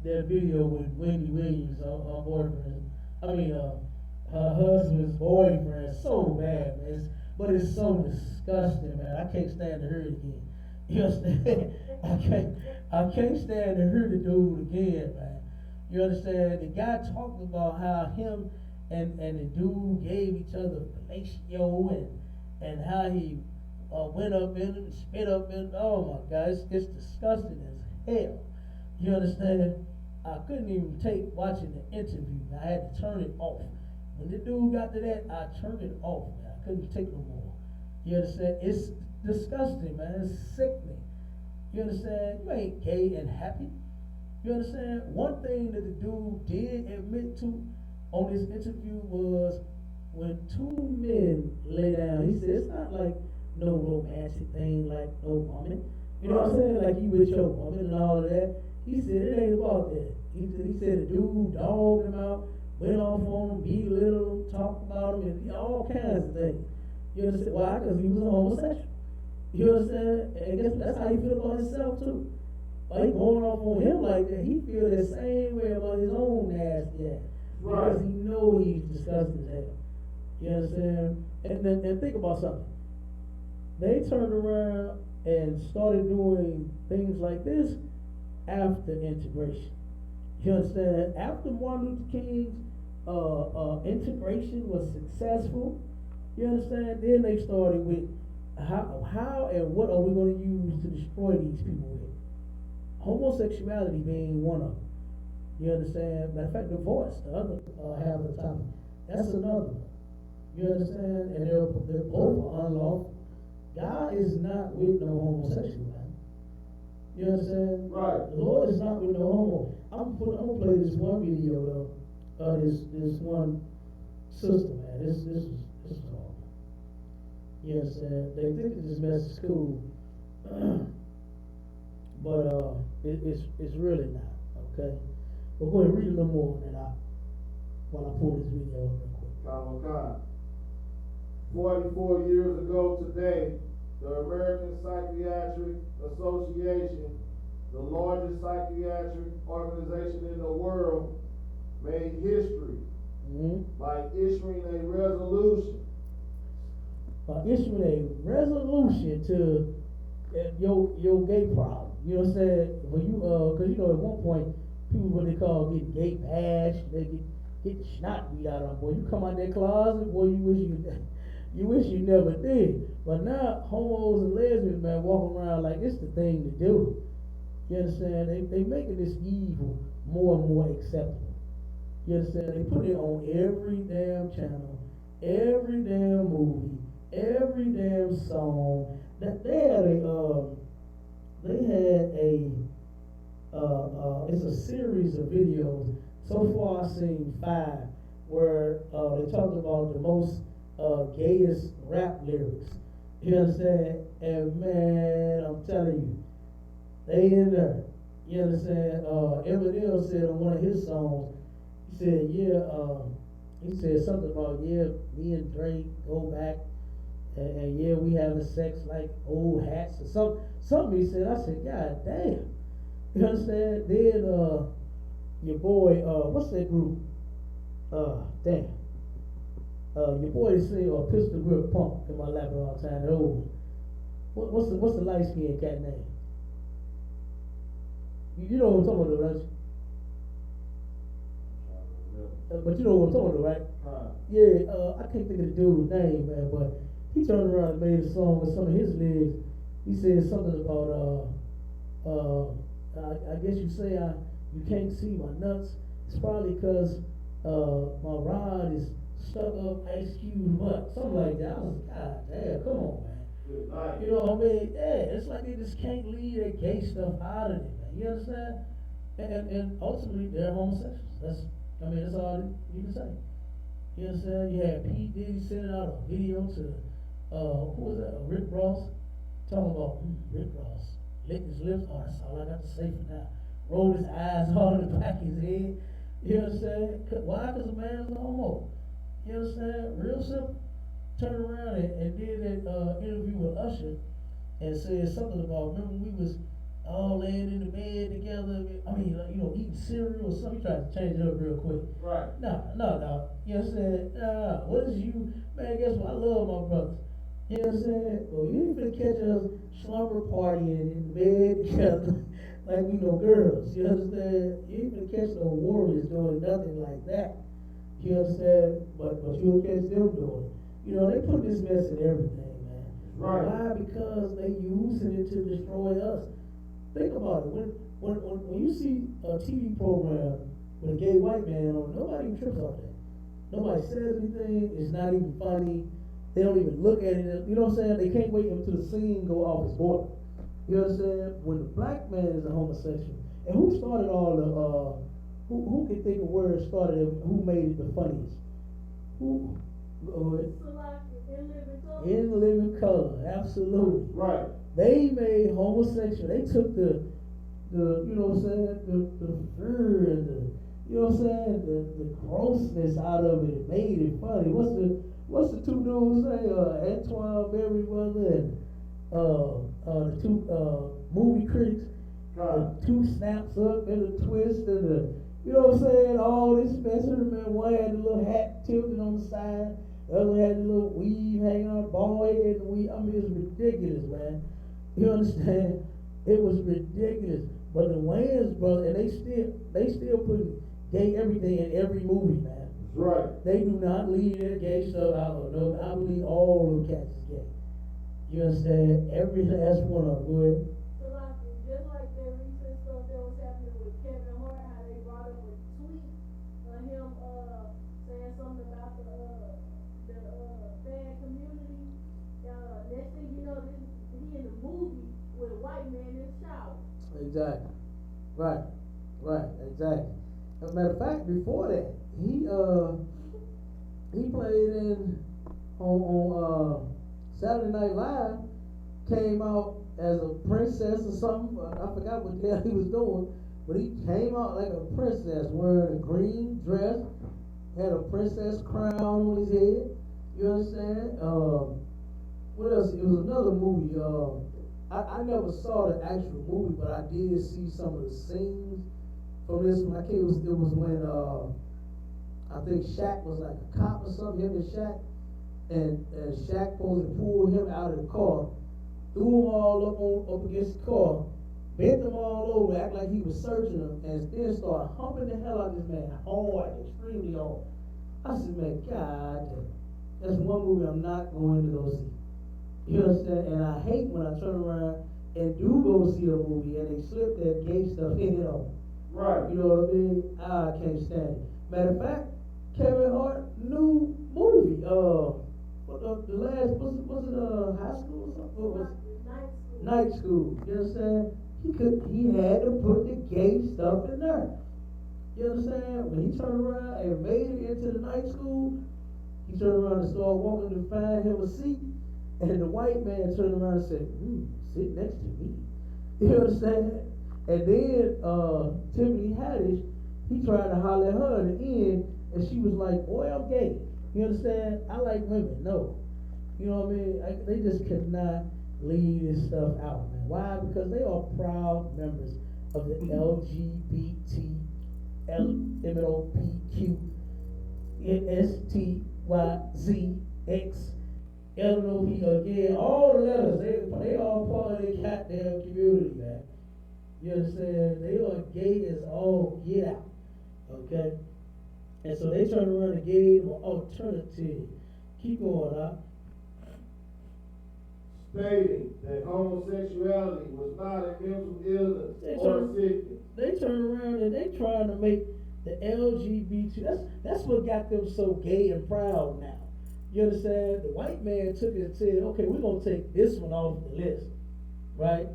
S1: that video with Wendy Williams, her boyfriend. Her husband's boyfriend. So bad, man. But it's so disgusting, man. I can't stand to hear it again. You understand? I can't stand to hear the dude again, man. You understand? The guy talking about how him and the dude gave each other fellatio and how he went up in it and spit up in it. Oh my God, it's disgusting as hell. You understand? I couldn't even take watching the interview. I had to turn it off. When the dude got to that, I turned it off, man. I couldn't take no more. You understand? It's disgusting, man. It's sickening. You understand? You ain't gay and happy. You understand? One thing that the dude did admit to on this interview was when two men lay down, he said it's not like no romantic thing like no woman. You know what I'm saying? Like you with your woman and all of that. He said it ain't about that. He said the dude dogged him out, went off on him, belittled him, talked about him, and all kinds of things. You understand? Why? Because he was a homosexual. You understand? And I guess that's how he feel about himself too. Why he going off on him like that? He feel the same way about his own nasty ass. Right. Because he know he's disgusting as hell. You understand? And think about something. They turned around and started doing things like this after integration. You understand? After Martin Luther King's integration was successful, you understand? Then they started with how and what are we going to use to destroy these people with? Homosexuality being one of them. You understand? Matter of fact, divorce, the other half of the topic. That's another one. You understand? And they're both unlawful. God is not with no homosexual, man. You understand?
S3: Right.
S1: The Lord is not with no homo. I'm gonna play this one video though. This one sister, man. This is horrible. You understand? They think that this mess is cool, but it's really not. Okay. But go ahead and read a little more, and while I pull this video up real quick.
S3: Comic-Con. 44 years ago today, the American Psychiatric Association, the largest psychiatric organization in the world, made history by issuing a resolution.
S1: To your gay problem. You know what I'm saying? When you cause you know at one point people what they call getting gay bashed, they get snot beat out of them. Boy, you come out that closet, boy, you wish you never did. But now homos and lesbians, man, walk around like it's the thing to do. You understand? They making this evil more and more acceptable. You understand? They put it on every damn channel, every damn movie, every damn song. That they had it's a series of videos. So far I've seen 5 where they talked about the most gayest rap lyrics. You understand? And man, I'm telling you, they in there. You understand? Eminem said on one of his songs, he said, he said something about, me and Drake go back, and we having sex like old hats or something he said. I said, God damn. You understand? Then your boy, what's that group? Damn. Your boy say Pistol Grip Pump in my lap all the time. What's the light skinned cat name? You know what I'm talking about, right? But you know what I'm talking about, right? Yeah, I can't think of the dude's name, man, but he turned around and made a song with some of his lyrics. He said something about I guess you say you can't see my nuts. It's probably because my rod is stuck up Ice Cube butt, something like that. I was like, God damn, come on, man.
S3: Good night.
S1: You know what I mean? Yeah, it's like they just can't leave their gay stuff out of it, man. You understand? And ultimately they're homosexuals. That's all you can say. You understand? You had P. Diddy sending out a video to who was that? Rick Ross, talking about Rick Ross licked his lips. Oh, that's all I got to say for now. Rolled his eyes all in the back of his head. You understand? Why? Because a man's a homo. You understand? Real simple. Turned around and did that interview with Usher and said something about, remember we was all laying in the bed together. I mean, eating cereal or something. He tried to change it up real quick.
S3: Right.
S1: No. You understand? What is you? Man, guess what? I love my brothers. You understand? Well, you ain't finna catch us slumber partying in bed together like we no girls. You understand? You ain't finna catch no warriors doing nothing like that. You understand? But you'll catch them doing it. They put this mess in everything, man.
S3: Right.
S1: Why? Because they using it to destroy us. Think about it. When you see a TV program with a gay white man on, nobody even trips off that. Nobody says anything. It's not even funny. They don't even look at it. You know what I'm saying? They can't wait until the scene go off his border. You know what I'm saying? When the black man is a homosexual, and who started all the who can think of words started it? Who made it the funniest? Who? Go ahead. In Living Color, absolutely.
S3: Right.
S1: They made homosexual. They took the you know what I'm saying, the fur and you know what I'm saying, the grossness out of it and made it funny. What's the two dudes say? Antoine Merriweather and the two movie critics. The two snaps up and the twist and the, you know what I'm saying, all this mess. Man, one had a little hat tilted on the side. The other one had a little weave hanging on, bald head and weave. I mean, it's ridiculous, man. You understand? It was ridiculous. But the Wayans brothers, and they still put gay everything in every movie, man.
S3: That's right.
S1: They do not leave their gay stuff out. No, I believe all of them cats is gay. You understand? Every last one of them. Go ahead.
S2: So like, just like that recent stuff that was happening with Kevin Hart, how they brought up a tweet of him saying something about the fan community. Next thing you know, he in the movie with a white man in the shower.
S1: Exactly. Right. Right. Exactly. As a matter of fact, before that, he played on Saturday Night Live. Came out as a princess or something. I forgot what the hell he was doing, but he came out like a princess, wearing a green dress, had a princess crown on his head. You understand? What else? It was another movie. I never saw the actual movie, but I did see some of the scenes from this one. I think it was when I think Shaq was like a cop or something. Him and Shaq, and Shaq supposed to pull him out of the car, threw them all up against the car, bent them all over, act like he was searching them, and then started humping the hell out of this man hard, extremely hard. I said, man, God damn. That's one movie I'm not going to go see. You understand? And I hate when I turn around and do go see a movie and they slip that gay stuff in it on.
S3: Right.
S1: You know what I mean? I can't stand it. Matter of fact, Kevin Hart new movie. The last was it high school or something? What was it? Night school. You understand? He had to put the gay stuff in there. You understand? When he turned around and made it into the night school, he turned around and started walking to find him a seat. And the white man turned around and said, sit next to me. You understand? And then Tiffany Haddish, he tried to holler at her in the end, and she was like, boy, I'm gay. You understand? I like women. No. You know what I mean? They just could not leave this stuff out, man. Why? Because they are proud members of the LGBT, MNOPQ, STYZX. LNOP again, all the letters, they all part of their goddamn community, man. You understand? They are gay as all get out. Okay? And so they turn around and gave an alternative. Keep going, huh?
S3: Stating that homosexuality was not a mental illness or sickness.
S1: They turn around and they trying to make the LGBT, that's what got them so gay and proud now. You understand? The white man took it and said, okay, we're going to take this one off the list, right?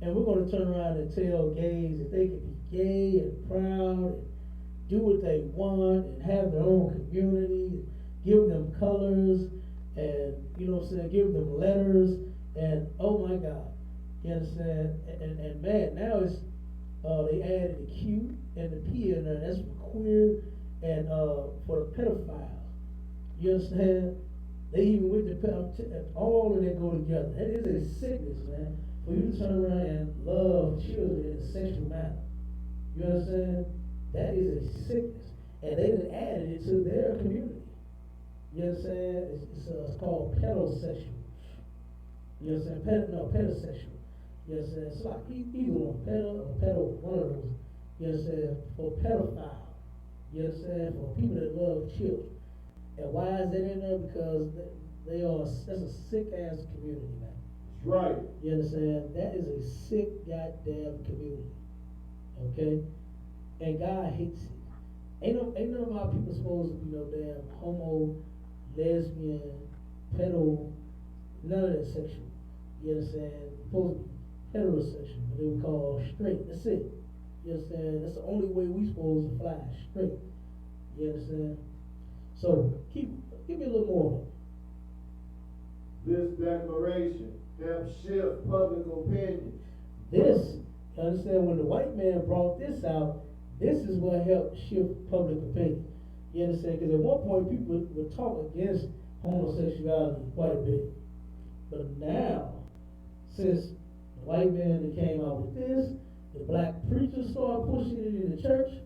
S1: And we're going to turn around and tell gays that they can be gay and proud and do what they want and have their own community, and give them colors and, you know what I'm saying, give them letters and, oh my God, you understand? And man, now it's, they added the Q and the P in there, that's for queer and for the pedophile. You understand? They even with the all of that go together. That is a sickness, man. For you to turn around and love children in a sexual manner. You understand? That is a sickness. And they done added it to their community. You understand? It's called pedosexual. You understand? Pedosexual. You understand? It's like either one, pedo, one of those. You understand? For pedophile. You understand? For people that love children. And why is that in there? Because that's a sick ass community, man.
S3: That's right.
S1: You understand? That is a sick goddamn community. Okay? And God hates it. Ain't none of our people supposed to be no damn homo, lesbian, pedo, none of that sexual. You understand? Supposed to be heterosexual, but they would call straight. That's it. You understand? That's the only way we supposed to fly, straight. You understand? So, give me a little more.
S3: This declaration helps shift public opinion.
S1: This, you understand, when the white man brought this out, this is what helped shift public opinion. You understand? Because at one point people would talk against homosexuality quite a bit. But now, since the white man that came out with this, the black preachers started pushing it in the church,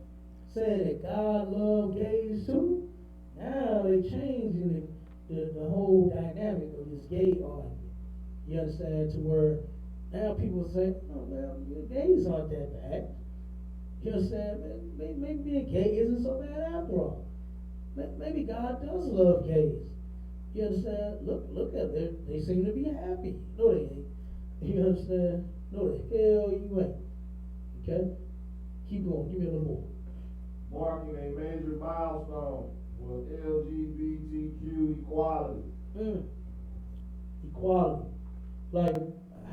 S1: saying that God loved gays too. Now they changing the whole dynamic of this gay argument. You understand? To where now people say, oh, well, gays aren't that bad. You understand? Maybe being gay isn't so bad after all. Maybe God does love gays. You understand? Look at them. They seem to be happy. No, they ain't. You understand? No, the hell you ain't. Okay? Keep going. Give me a little more.
S3: Marking a major milestone for LGBTQ equality.
S1: Equality. Like,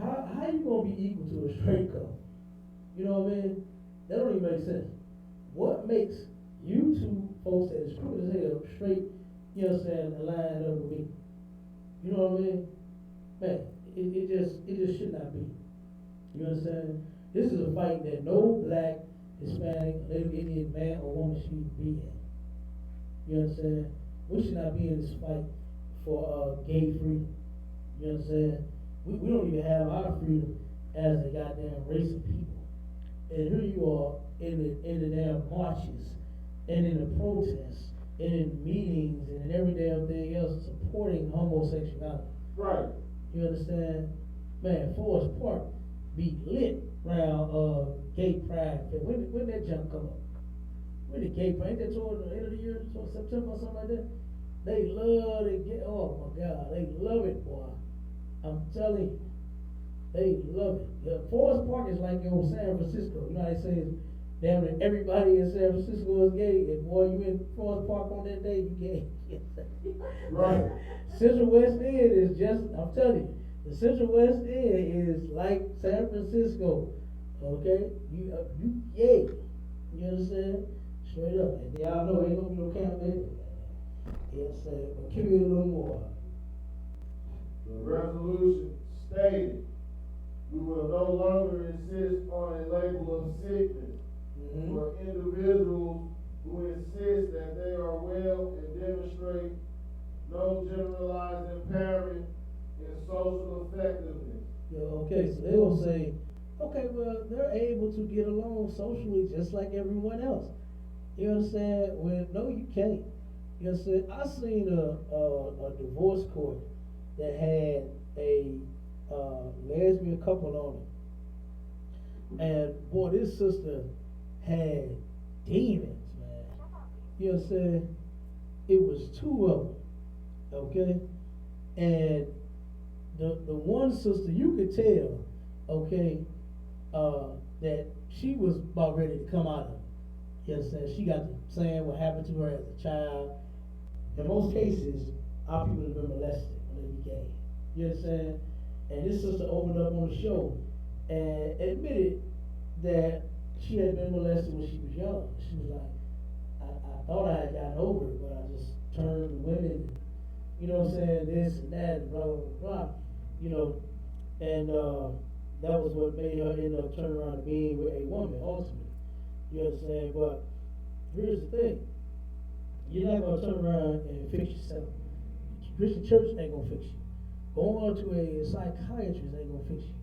S1: how you gonna be equal to a straight couple? You know what I mean? That don't even make sense. What makes you two folks that is true as hell straight, you know what I'm saying, aligned up with me? You know what I mean? Man, it just should not be. You understand? This is a fight that no black, Hispanic, Native Indian man or woman should be in. You understand? We should not be in this fight for gay freedom. You understand? We don't even have our freedom as a goddamn race of people. And here you are in the damn marches and in the protests and in meetings and in every damn thing else supporting homosexuality.
S3: Right.
S1: You understand? Man, Forest Park be lit around gay pride. When that jump come up? When the gay pride, ain't that toward the end of the year, toward September or something like that? They love to get, oh my God, they love it, boy. I'm telling you, they love it. The Forest Park is like in San Francisco. You know how they say, damn it, everybody in San Francisco is gay. And boy, you in Forest Park on that day, you gay.
S3: Right.
S1: Central West End is just, I'm telling you, the Central West End is like San Francisco. Okay? You gay. You understand? Straight up. And y'all know ain't gonna be no camp there. Yes, sir. But give me a little more.
S3: The resolution stated, we will no longer insist on a label of sickness for individuals who insist that they are well and demonstrate no generalized impairment in social effectiveness.
S1: Yeah, okay, so they will say, okay, well, they're able to get along socially just like everyone else. You understand? Well, no, you can't. You understand? I seen a divorce court that had a lesbian couple on it. And boy, this sister had demons, man. You understand? It was two of them, okay? And the one sister, you could tell, okay, that she was about ready to come out of it. You understand? She got to saying what happened to her as a child. In most cases, our people have been molested when they be gay. You understand? And this sister opened up on the show and admitted that she had been molested when she was young. She was like, I thought I had gotten over it, but I just turned to women, you know what I'm saying, this and that, and blah, blah, blah, blah. You know, and that was what made her end up turning around to being with a woman, ultimately. You understand? But here's the thing. You're not going to turn around and fix yourself. Christian church ain't going to fix you. Going to a psychiatrist ain't going to fix you.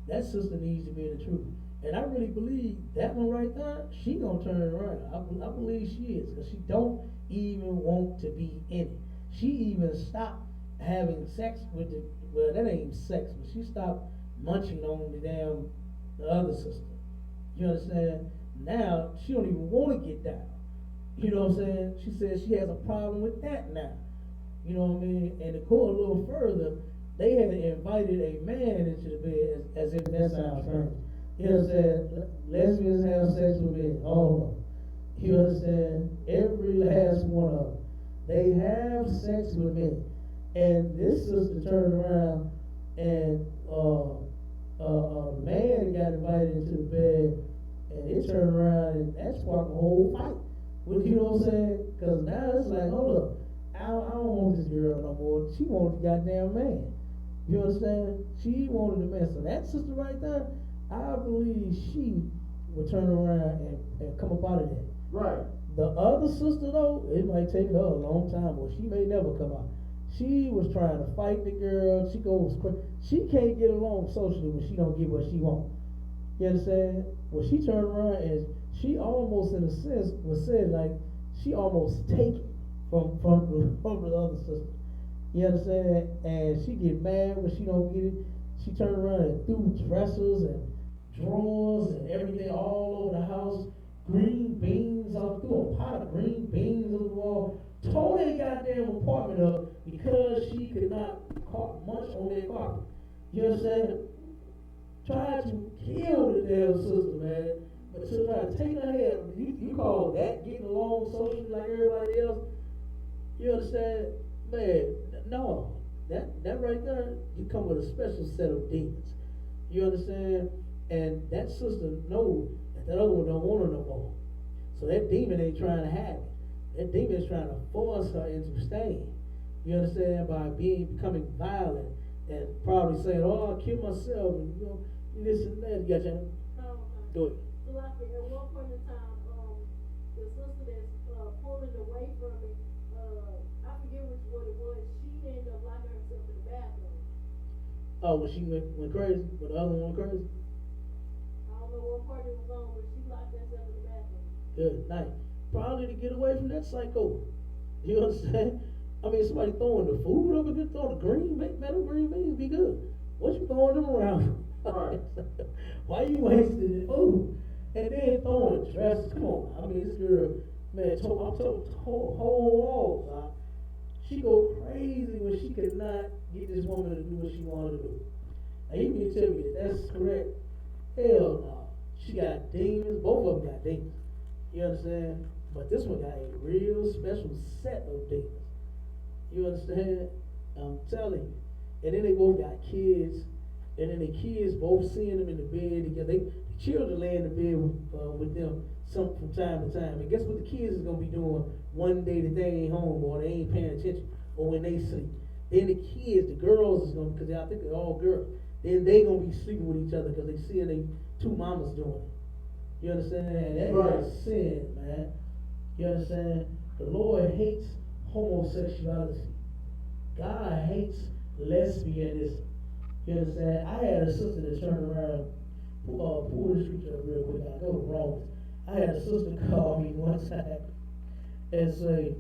S1: That sister needs to be in the truth. And I really believe that one right there, she going to turn it around. I believe she is. Because she don't even want to be in it. She even stopped having sex with the, well, that ain't sex, but she stopped munching on the other sister. You understand? Now, she don't even want to get down. You know what I'm saying? She says she has a problem with that now. You know what I mean? And to go a little further, they had invited a man into the bed as if that sounds strange. You know what I'm saying? Lesbians have sex with men, all of them. You understand? Every last one of them. They have sex with men. And this sister turned around and a man got invited into the bed, and it turned around and that sparked a whole fight. Well, you know what I'm saying? Because now it's like, hold up, I don't want this girl no more. She wanted the goddamn man. You understand? She wanted the man. So that sister right there, I believe she would turn around and come up out of that.
S3: Right.
S1: The other sister though, it might take her a long time, or she may never come out. She was trying to fight the girl. She goes crazy. She can't get along socially when she don't get what she wants. You understand? Well, she turned around and she almost, in a sense, was said like she almost taken from the other sister. You understand? And she get mad when she don't get it. She turn around and threw dressers and drawers and everything all over the house. Green beans, I threw a pot of green beans on the wall. Tore that goddamn apartment up because she could not munch on that carpet. You understand? Tried to kill the damn sister, man. But she tried to take her head. You call that getting along socially like everybody else? You understand? Man, no. That right there, you come with a special set of demons. You understand? And that sister knows that that other one don't want her no more. So that demon ain't trying to have it. That demon is trying to force her into staying. You understand? By becoming violent and probably saying, "Oh, I'll kill myself," and this and that. You got your do it.
S2: So like at one point in time, the sister that's pulling away from it, I forget what it was. She ended up locking herself in the bathroom.
S1: Oh, when she went crazy, when the other one went crazy.
S2: I don't know what part it was on, but she locked herself in the bathroom.
S1: Good night. Probably to get away from that psycho. You understand? I mean, somebody throwing the food over there, throwing the metal green beans be good. What you throwing them around?
S3: Right.
S1: Why you wasting the food? And then throwing the dresses. Come on. I mean, this girl, man, whole walls. She go crazy when she could not get this woman to do what she wanted to do. Now, you mean to tell me that that's correct? Hell no. She got demons. Both of them got demons. You understand? But this one got a real special set of demons. You understand? I'm telling you. And then they both got kids. And then the kids both seeing them in the bed together. The children lay in the bed with them from time to time. And guess what the kids is going to be doing one day that they ain't home or they ain't paying attention or when they sleep. Then the kids, the girls is going to, because I think they're all girls, then they going to be sleeping with each other because they see they two mamas doing it. You understand? That is sin, man. You understand? The Lord hates homosexuality. God hates lesbianism. You understand? I had a sister that turned around, pull this scripture up real quick. I go to Romans. I had a sister call me one time and say,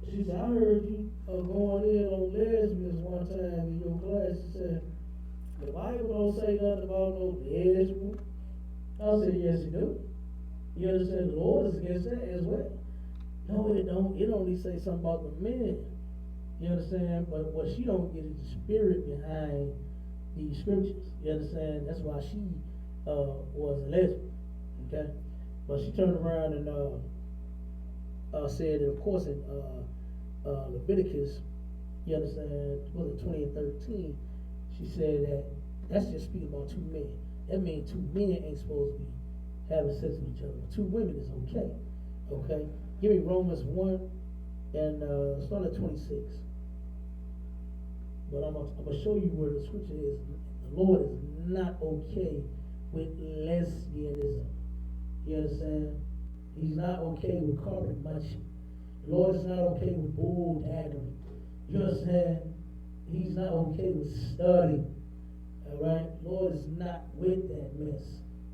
S1: she said, "I heard you going in on lesbians one time in your class." She said, "The Bible don't say nothing about no lesbian." I said, "Yes, it do. You understand? The Lord is against that as well." "No, it don't. It only say something about the men." You understand? But what she don't get is the spirit behind these scriptures. You understand? That's why she was a lesbian. Okay? But she turned around and said that, of course, in Leviticus, you understand, was it 20 and 13, she said that that's just speaking about two men. That means two men ain't supposed to be having sex with each other. Two women is okay. Okay? Give me Romans 1 and start at 26. But I'm gonna show you where the scripture is. The Lord is not okay with lesbianism. You understand? He's not okay with carpet munching. The Lord is not okay with bulldagging. You understand? He's not okay with studying. Alright? The Lord is not with that mess.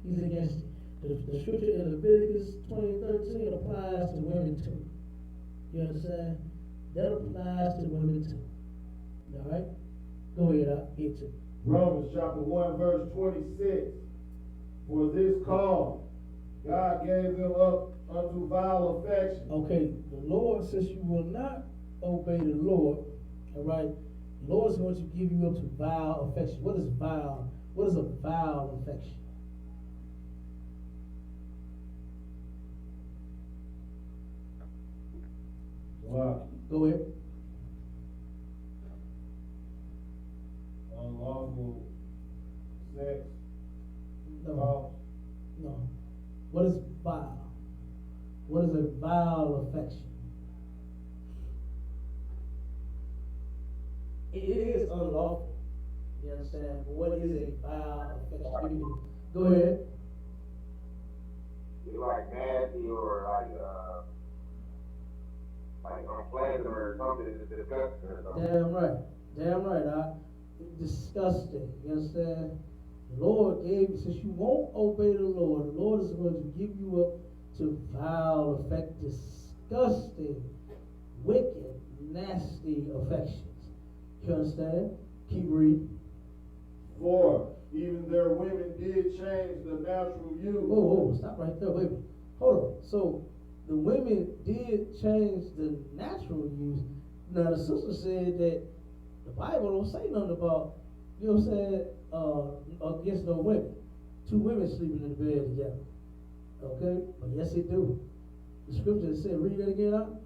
S1: He's against it. The scripture in Leviticus 20:13 applies to women too. You understand? That applies to women too. Alright? Go ahead, I'll get to it.
S3: Romans chapter 1 verse 26. For this cause God gave them up unto vile affection.
S1: Okay, the Lord says you will not obey the Lord. Alright? The Lord is going to give you up to vile affection. What is vile? What is a vile affection?
S3: Wow.
S1: Go ahead.
S3: Unlawful sex.
S1: No. No. What is vile? What is a vile affection? It is unlawful. You understand? But what is a vile affection? Go ahead.
S4: It's like nasty or like unpleasant or something that's disgusting or something.
S1: Damn right. Damn right. Disgusting. You understand? The Lord gave you, since you won't obey the Lord is going to give you up to vile affect, disgusting, wicked, nasty affections. You understand? Keep reading.
S3: 4. Even their women did change the natural use.
S1: Oh, stop right there. Wait a minute. Hold on. So the women did change the natural use. Now the sister said that the Bible don't say nothing about, you know what I'm saying, against no women. Two women sleeping in the bed together. Okay? But yes, it do. The scripture said, read that again out.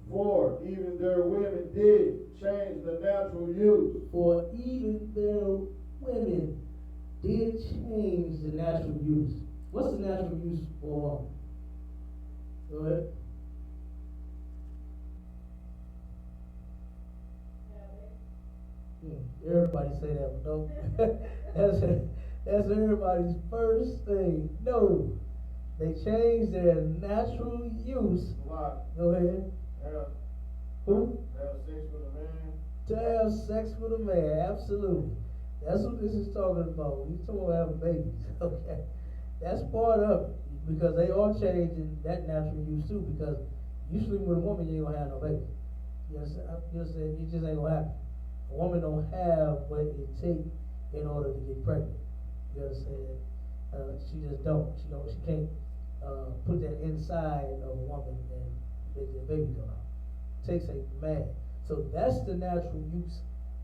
S3: 4. Even their women did change the natural use.
S1: For even their women did change the natural use. What's the natural use for a woman? Go ahead. Everybody say that, but no. that's everybody's first thing. No. They changed their natural use.
S3: Why?
S1: Go ahead. Who?
S3: Have sex with a man.
S1: To have sex with a man, absolutely. That's what this is talking about. We're talking about having babies, okay? That's part of it, because they are changing that natural use too, because you sleep with a woman, you ain't gonna have no baby. You understand? It just ain't gonna happen. A woman don't have what it takes in order to get pregnant. You understand? She just don't. She can't put that inside of a woman and make the baby come out. It takes a man. So that's the natural use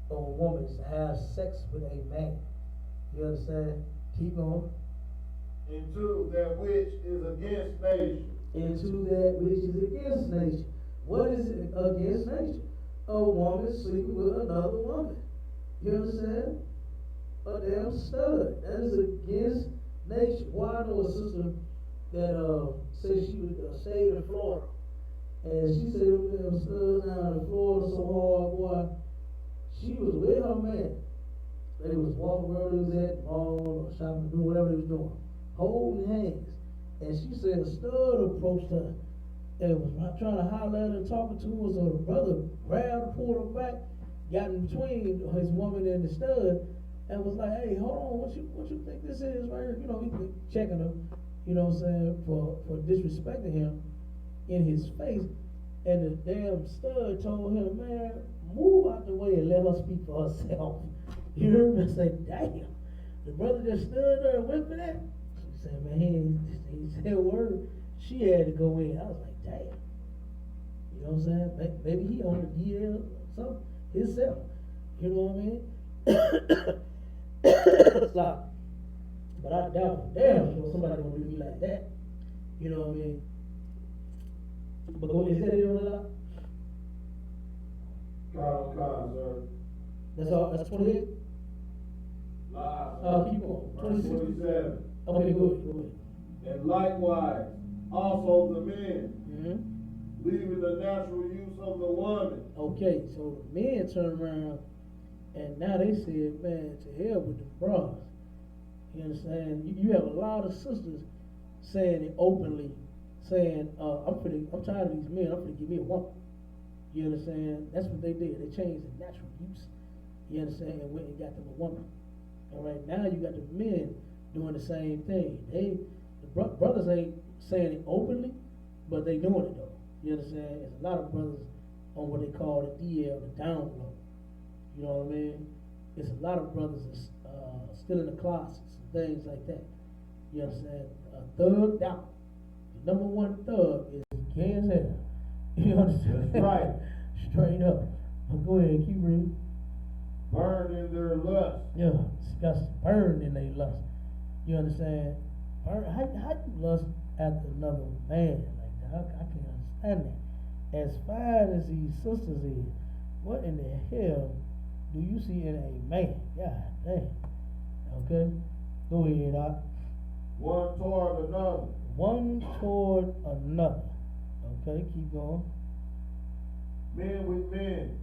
S1: of a woman, is to have sex with a man. You understand? Keep going.
S3: Into that which is against nature.
S1: Into that which is against nature. What is it against nature? A woman sleeping with another woman. You understand? A damn stud. That is against nature. Why? I know a sister that said she was stayed in Florida. And she said them studs down in Florida so hard, boy. She was with her man. They was walking wherever they was at, mall, shopping, doing whatever they was doing, holding hands. And she said a stud approached her and was trying to holler at her, talking to her. So the brother grabbed her, pulled her back, got in between his woman and the stud, and was like, "Hey, hold on, what you think this is right here?" You know, he checking her, you know what I'm saying, for disrespecting him in his face. And the damn stud told him, "Man, move out the way and let her speak for herself." You heard me say, "Damn." The brother just stood there and went for that. She said, "Man, he said a word." She had to go in. I was like, "Damn." You know what I'm saying? Maybe he on the DL or something himself. You know what I mean? Stop. But I doubt damn sure somebody gonna do me like that. You know what I mean? But go ahead, is that it on the lot?
S3: Con, sir.
S1: That's all, that's 28?
S3: Lies.
S1: Keep going.
S3: Verse
S1: 26.
S3: 27.
S1: Okay, go ahead.
S3: And likewise, also the men,
S1: Mm-hmm.
S3: leaving the natural use of the woman.
S1: Okay, so the men turned around and now they said, "Man, to hell with the bras." You understand? You have a lot of sisters saying it openly, saying, I'm tired of these men, I'm finna give me a woman. You understand? That's what they did. They changed the natural use. You understand? And went and got them a woman. All right, now you got the men doing the same thing. The brothers ain't saying it openly, but they doing it though. You understand? There's a lot of brothers on what they call the DL, the down low. You know what I mean? There's a lot of brothers still in the closets and things like that. You understand? Thugged out. The number one thug is gay as hell. You understand?
S3: That's right.
S1: Straight up. But go ahead, keep reading.
S3: Burned in their lust.
S1: Yeah, disgusting. Burned in their lust. You understand? How you lust after another man like that? I can't understand that. As fine as these sisters is, what in the hell do you see in a man? God damn. Okay? Go ahead, Doc.
S3: One toward another.
S1: One toward another. Okay, keep going.
S3: Men with men.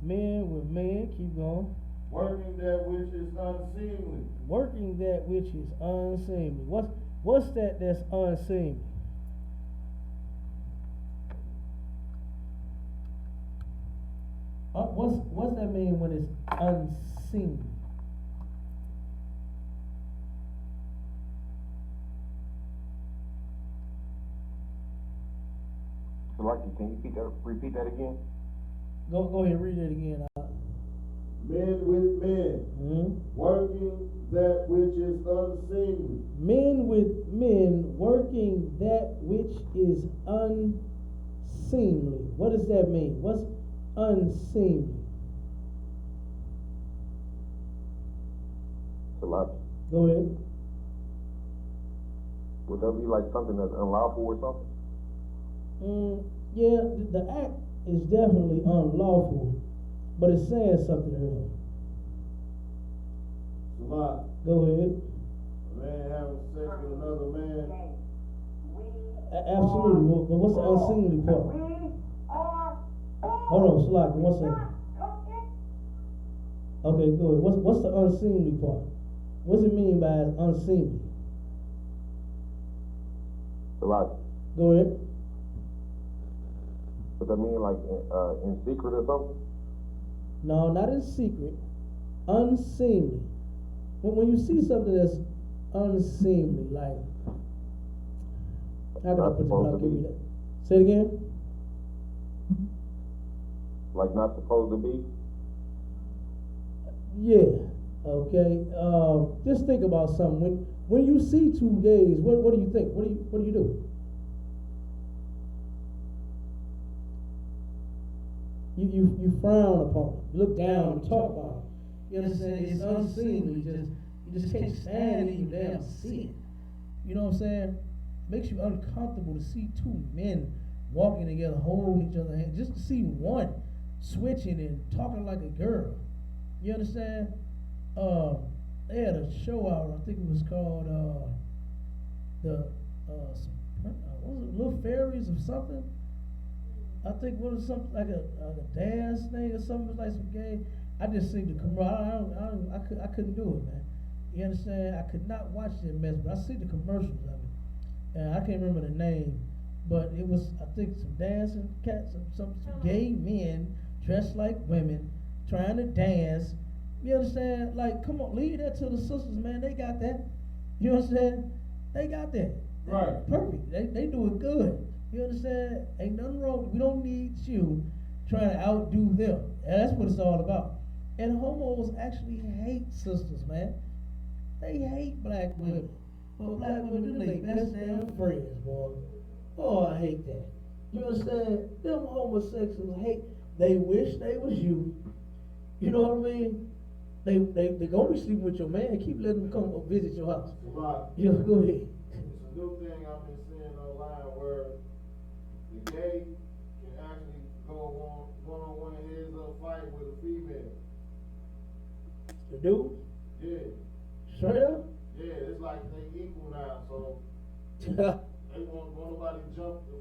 S1: Men with men, keep going.
S3: Working that which is unseemly.
S1: Working that which is unseemly. What's that's unseemly? What's that mean when it's unseemly?
S4: So, like, can you repeat that again?
S1: Go ahead, read it again.
S3: Men with men, working that which is unseemly.
S1: Men with men working that which is unseemly. What does that mean? What's unseemly?
S5: A lot.
S1: Go ahead.
S5: Would that be like something that's unlawful or something?
S1: Yeah, the act is definitely unlawful, but it's saying something here.
S3: Salat.
S1: Go ahead.
S3: A man having sex with another man.
S1: Absolutely. But what's the unseemly part? Hold on, Salaki, 1 second. Okay, go ahead. What's the unseemly part? What does it mean by unseemly?
S5: A lot.
S1: Go ahead.
S5: Does that mean like in secret or something?
S1: No, not in secret. Unseemly. When you see something that's unseemly, like, how can I put it without giving you that? Say it again.
S5: Like not supposed to be?
S1: Yeah. Okay. Just think about something. When you see two gays, what do you think? What do you do? You frown upon it. You look down and talk about it. You understand? It's unseemly. You just can't stand it. You damn see it. You know what I'm saying? Makes you uncomfortable to see two men walking together, holding each other's hand. Just to see one switching and talking like a girl. You understand? They had a show out. I think it was called what was it, Little Fairies or something. I think what was something like a dance thing or something, like some gay. I just seen the commercial. I couldn't do it, man. You understand? I could not watch that mess, but I see the commercials of it, and I can't remember the name, but it was, I think, some dancing cats, some gay men dressed like women trying to dance. You understand? Like, come on, leave that to the sisters, man. They got that. You understand? They got that.
S3: Right.
S1: Perfect. They do it good. You understand? Ain't nothing wrong. We don't need you trying to outdo them. And that's what it's all about. And homos actually hate sisters, man. They hate black women. But black women, they're their best damn friends, boy. Oh, I hate that. You understand? Them homosexuals hate. They wish they was you. You know what I mean? They gonna be sleeping with your man. Keep letting them come visit your house.
S3: Right.
S1: Yeah, go ahead.
S3: It's a new thing I've been seeing online where the gay can actually go one-on-one heads up fight with a female.
S1: The dude?
S3: Yeah.
S1: Straight up?
S3: Yeah, it's like they equal now, so they won't nobody jump the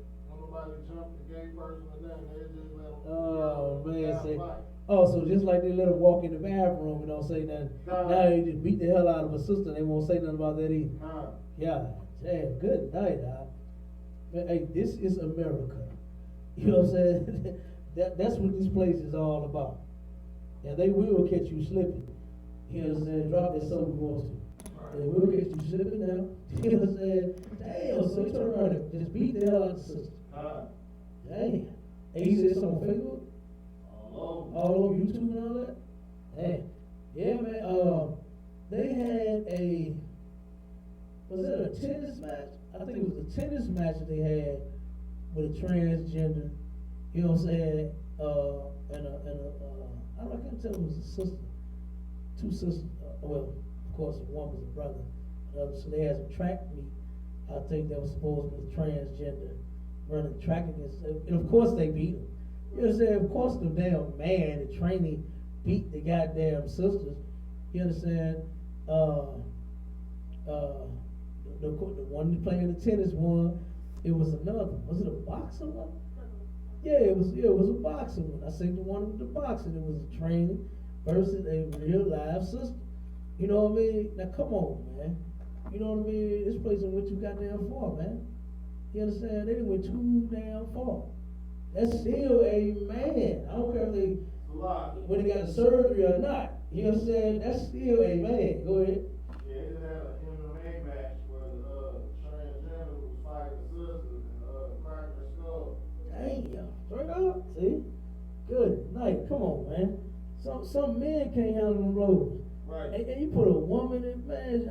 S3: gay person or nothing. They just let them
S1: Oh man, say,
S3: fight.
S1: oh, so just like they let them walk in the bathroom and don't say nothing. Now they just beat the hell out of a sister. They won't say nothing about that either. Yeah, damn, good night, man. Hey, this is America. You know what I'm saying? That's what this place is all about. And they will catch you slipping. You know what I'm saying? Drop that soap you want to. They will catch you slipping now. You know what I'm saying? Damn, so you turn around and just beat the hell out of the sister. Damn. And you said something on Facebook? All over YouTube and all that? Hey, yeah, man. They had was it a tennis match? I think it was a tennis match that they had with a transgender. You know what I'm saying? And I can't tell if it was a sister, two sisters. Well, of course, one was a brother. So they had some track meet. I think that was supposed to be transgender running track against, and of course they beat them. You know what I'm saying? Of course the damn man, the trainee, beat the goddamn sisters. You understand? The one playing the tennis one, it was another. Was it a boxing one? Yeah, it was a boxing one. I seen the one with the boxing. It was a trainee versus a real live sister. You know what I mean? Now come on, man. You know what I mean? This place ain't went too goddamn far, man. You understand? They didn't went too damn far. That's still a man. I don't care if they when they got the surgery or not. You know what I'm saying? That's still a man. Go ahead.
S3: Yeah, they just had an MMA match where the transgender was fighting the sisters and cracking her skull.
S1: Damn. Straight up. See? good night. Come on, man. Some men can't handle them roles.
S3: Right.
S1: And you put a woman in, man,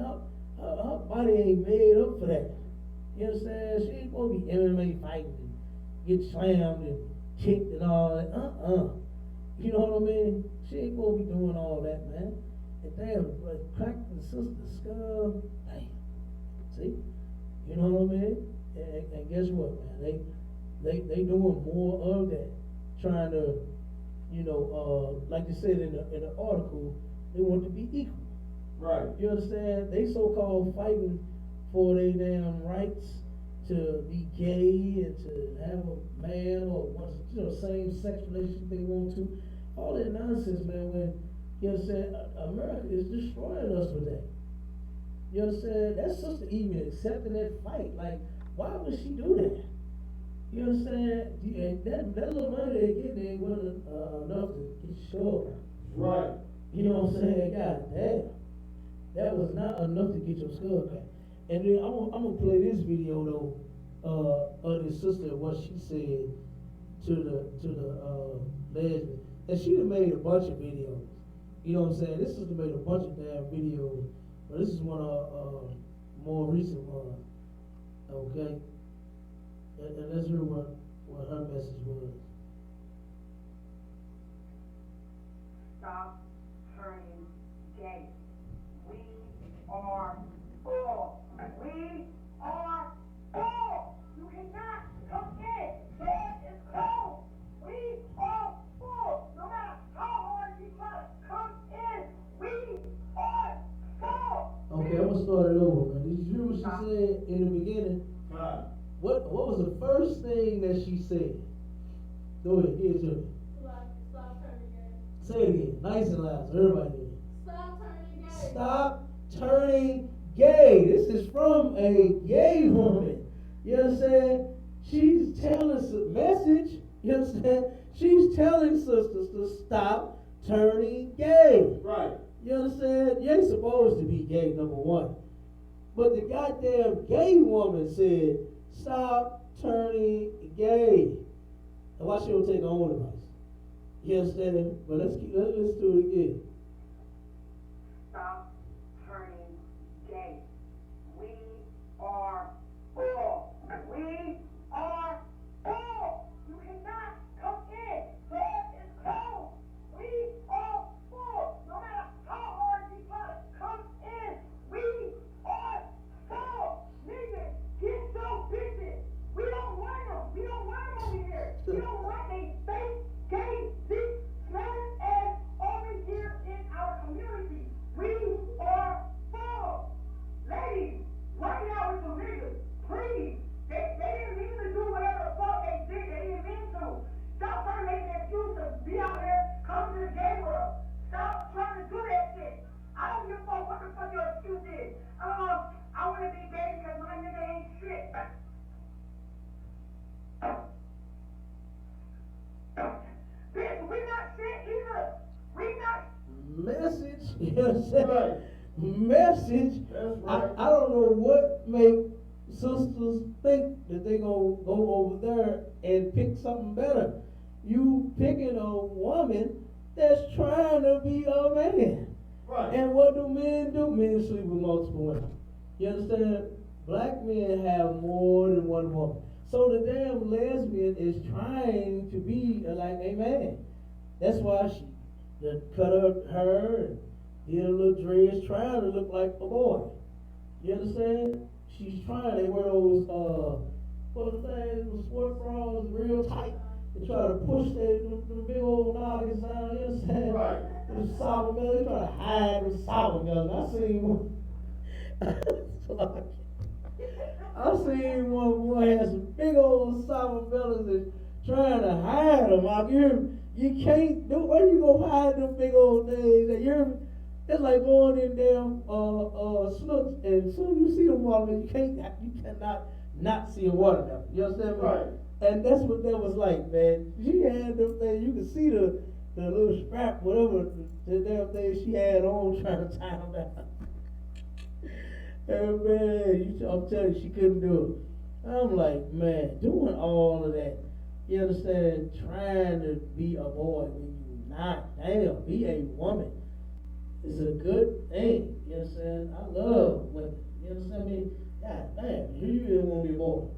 S1: her body ain't made up for that. You understand? She ain't gonna be MMA fighting and get slammed and kicked and all that. You know what I mean? She ain't gonna be doing all that, man. And damn, like cracked the sister's skull. Damn. See? You know what I mean? And guess what, man? They doing more of that. Trying to, like you said in the article, they want to be equal.
S3: Right.
S1: You understand? They so-called fighting for their damn rights to be gay and to have a man or same-sex relationship they want to. All that nonsense, man. When you understand, America is destroying us with that. You understand? That sister even accepting that fight. Like, why would she do that? You understand? And that little money they get, they wasn't enough to get sure.
S3: Right.
S1: You know what I'm saying? God damn. That was not enough to get your skull cracked. And then I'm gonna play this video though, of this sister, what she said to the lesbian. And she done made a bunch of videos. You know what I'm saying? This sister made a bunch of damn videos. But this is one of more recent ones. Okay? And let's hear what her message was.
S6: Stop turning gay. We are full. We are full. You cannot come in. Door is closed. We are full. No matter how hard you try to come in, we are full.
S1: Okay, I'm gonna start it over, man. Did you hear what she said in the beginning? What was the first thing that she said? Go ahead, give it to me.
S7: Stop turning gay.
S1: Say it again, nice and loud, so everybody hear it.
S7: Stop turning gay.
S1: Stop turning gay. This is from a gay woman. You understand? She's telling us a message. You understand? She's telling sisters to stop turning gay.
S3: Right.
S1: You understand? You ain't supposed to be gay, number one. But the goddamn gay woman said, stop turning gay. And why she don't take her own advice? You understand? But let's do it again.
S6: Stop turning gay. We are full. We are full. You cannot come in. Door is closed. We are full. No matter how hard you try to come in, we are full. Niggas, get your business. We don't want them. We don't want them over here. We don't want they fake, gay, sick, smelling ass over here in our community. We are full. Ladies, right now with some niggas, please. They didn't mean to do whatever the fuck they did. They didn't mean to. Stop trying to make an excuse to be out here, come to the gay world. Stop trying to do that shit. I don't give a fuck what the fuck your excuse is. I want to be gay because my nigga ain't shit. Bitch, we not shit either. We not.
S1: Message, you know what I'm saying?
S3: Right.
S1: Message.
S3: That's right.
S1: I don't know what make sisters think that they gonna go over there and pick something better. You picking a woman that's trying to be a man.
S3: Right.
S1: And what do men do? Men sleep with multiple women. You understand? Black men have more than one woman. So the damn lesbian is trying to be like a man. That's why she cut her hair and did a little dress, trying to look like a boy. You understand? She's trying. They wear those what was that? Those sport bras, real tight. They try to push the big old noggins down. You understand?
S3: Right.
S1: The sour milk. They try to hide the sour milk. I seen one. I seen one boy had some big old sour melons and trying to hide them. Like you can't do. Where you gonna hide them big old things? And it's like going in damn Snooks, and as soon as you see the watermelon, you cannot not see a watermelon. You understand me?
S3: Right.
S1: And that's what that was like, man. She had them things. You could see the little strap, whatever the damn thing she had on, trying to tie them down. And man, I'm telling you, she couldn't do it. I'm like, man, doing all of that You understand? Trying to be a boy when you not. Damn, be a woman. It's a good thing. You understand? I love women. You understand me? God damn, you really want to be a boy.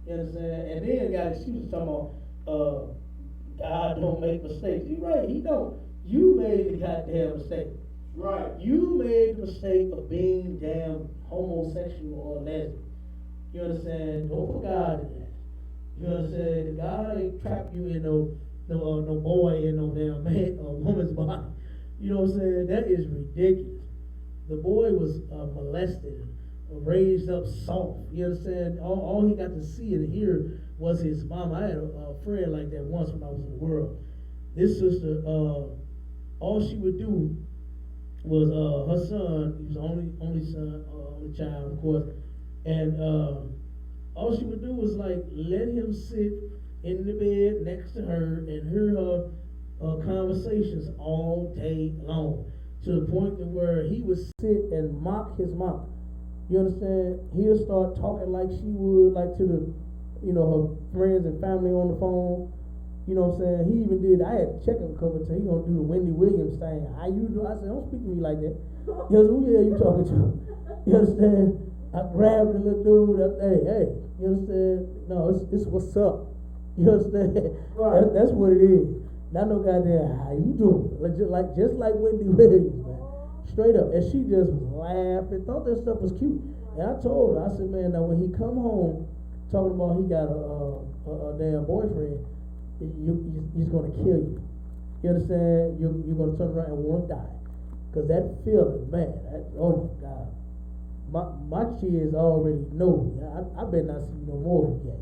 S1: You understand? And then got excuses talking about God don't make mistakes. You right, he don't. You made the goddamn mistake.
S3: Right.
S1: You made the mistake of being damn homosexual or lesbian. You understand? Don't put God in that. You understand? God ain't trapped you in no boy in no damn man or woman's body. You know what I'm saying? That is ridiculous. The boy was molested, raised up soft. You understand? All he got to see and hear was his mama. I had a friend like that once when I was in the world. This sister, all she would do was her son. He was the only son, only child, of course, and all she would do was like let him sit in the bed next to her and hear her conversations all day long, to the point to where he would sit and mock his mom. You understand? He'll start talking like she would, like to the, her friends and family on the phone. You know what I'm saying? He even did. I had to check him a couple of times. He gonna do the Wendy Williams thing. How you do? I said, don't speak to me like that. He goes, who the hell you talking to? You understand? I grabbed the little dude. Hey. You understand? No, it's what's up. You understand?
S3: Right.
S1: That's what it is. Not no goddamn how you doing. Just like Wendy Williams, man. Straight up. And she just laughed and thought that stuff was cute. And I told her, I said, man, now when he come home talking about he got a damn boyfriend, he's gonna kill you. You understand? You're gonna turn around and want to die. Cause that feeling, man, oh my God. My kids already know me. I better not see you no more if you gay.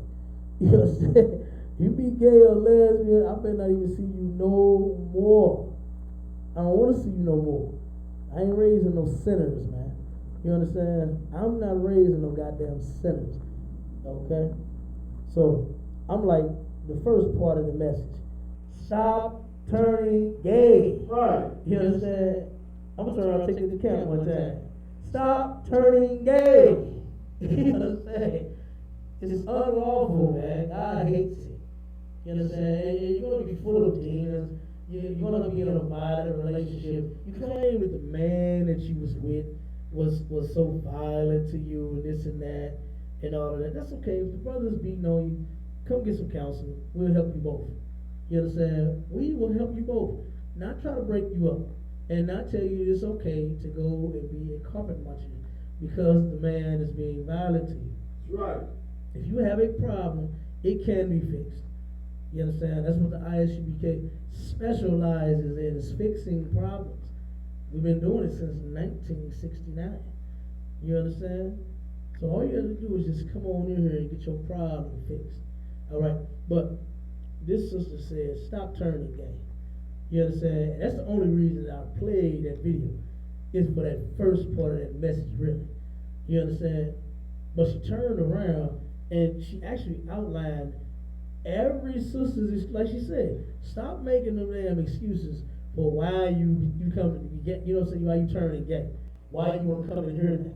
S1: You understand? You be gay or lesbian, I better not even see you no more. I don't want to see you no more. I ain't raising no sinners, man. You understand? I'm not raising no goddamn sinners. Okay? So, I'm like the first part of the message. Stop turning gay.
S3: Right.
S1: You understand? I'm going to turn around and take it to camp one time. Stop turning gay. You understand? It's unlawful, man. God hates it. You understand? You're going to be full of demons. You're going to be in a violent relationship. You claim that the man that you was with was so violent to you and this and that and all of that. That's okay. If the brother's beating on you, come get some counseling. We'll help you both. You understand? We will help you both. Not try to break you up and not tell you it's okay to go and be a carpet muncher because the man is being violent to you.
S3: That's right.
S1: If you have a problem, it can be fixed. You understand? That's what the ISUPK specializes in, is fixing problems. We've been doing it since 1969. You understand? So all you have to do is just come on in here and get your problem fixed. All right? But this sister says, stop turning gay. You understand? And that's the only reason that I played that video, is for that first part of that message, really. You understand? But she turned around and she actually outlined every sister's, like she said, stop making them damn excuses for why you come to get, you know what I'm saying, why you turning gay. Why you want to come in here now.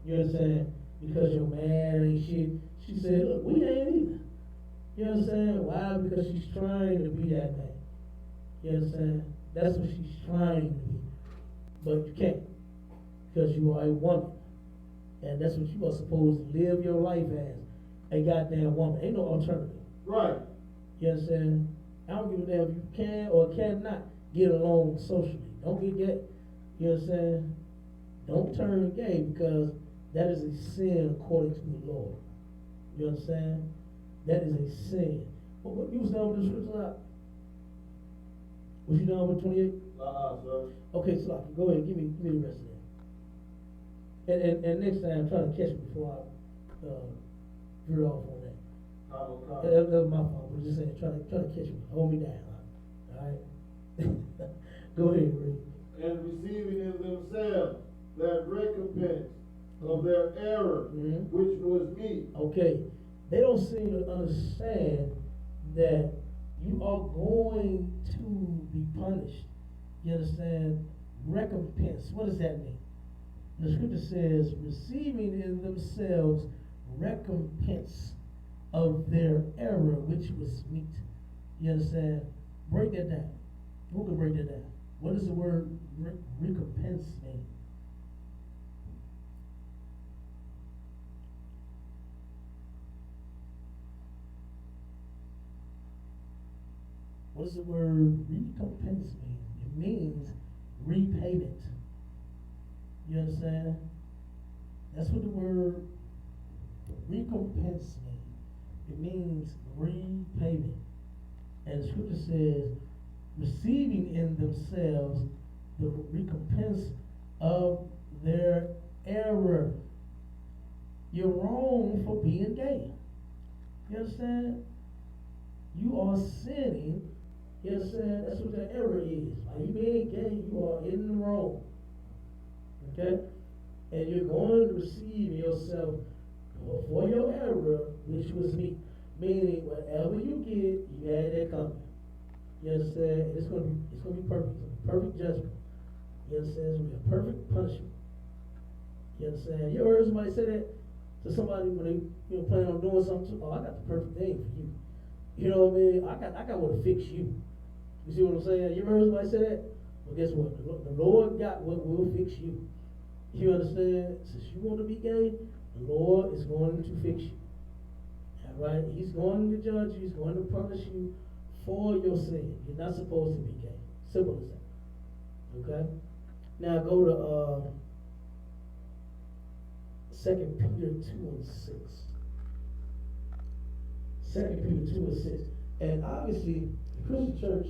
S1: You understand? Because your man ain't shit. She said, look, we ain't either. You understand? Why? Because she's trying to be that man. You understand? That's what she's trying to be. But you can't. Because you are a woman. And that's what you are supposed to live your life as. A goddamn woman. Ain't no alternative.
S3: Right.
S1: You understand? I don't give a damn if you can or cannot get along socially. Don't get gay. You understand? Don't turn gay, because that is a sin according to the Lord. You understand? That is a sin. What you was done with the scripture out? Was you done with 28?
S3: Sir.
S1: Okay, so go ahead, give me the rest of that. And next time try to catch me before I veer off on that. That was my fault. I'm just saying, try to catch me. Hold me down. Alright? Go ahead, Rick.
S3: And receiving in themselves that recompense of their error, which was me.
S1: Okay. They don't seem to understand that you are going to be punished. You understand? Recompense. What does that mean? The scripture says, receiving in themselves recompense. of their error, which was meat. You understand? Break that down. Who can break that down? What does the word recompense mean? What does the word recompense mean? It means repayment. You understand? That's what the word recompense means. It means repayment. And the scripture says, receiving in themselves the recompense of their error. You're wrong for being gay. You understand? You are sinning. You understand? That's what the error is. By you being gay, you are in the wrong. Okay? And you're going to receive yourself for your error, which was me. Meaning, whatever you get, you had that coming. You understand? It's gonna be perfect. It's gonna be perfect judgment. You understand? It's gonna be a perfect punishment. You understand? You ever heard somebody say that to somebody when they plan on doing something? Oh, I got the perfect thing for you. You know what I mean? I got what to fix you. You see what I'm saying? You ever heard somebody say that? Well, guess what? The Lord got what will fix you. You understand? Since you want to be gay, the Lord is going to fix you. All right? He's going to judge you. He's going to punish you for your sin. You're not supposed to be gay. Simple as that. Okay? Now go to 2 Peter 2 and 6. 2 Peter 2 and 6. And obviously, the Christian church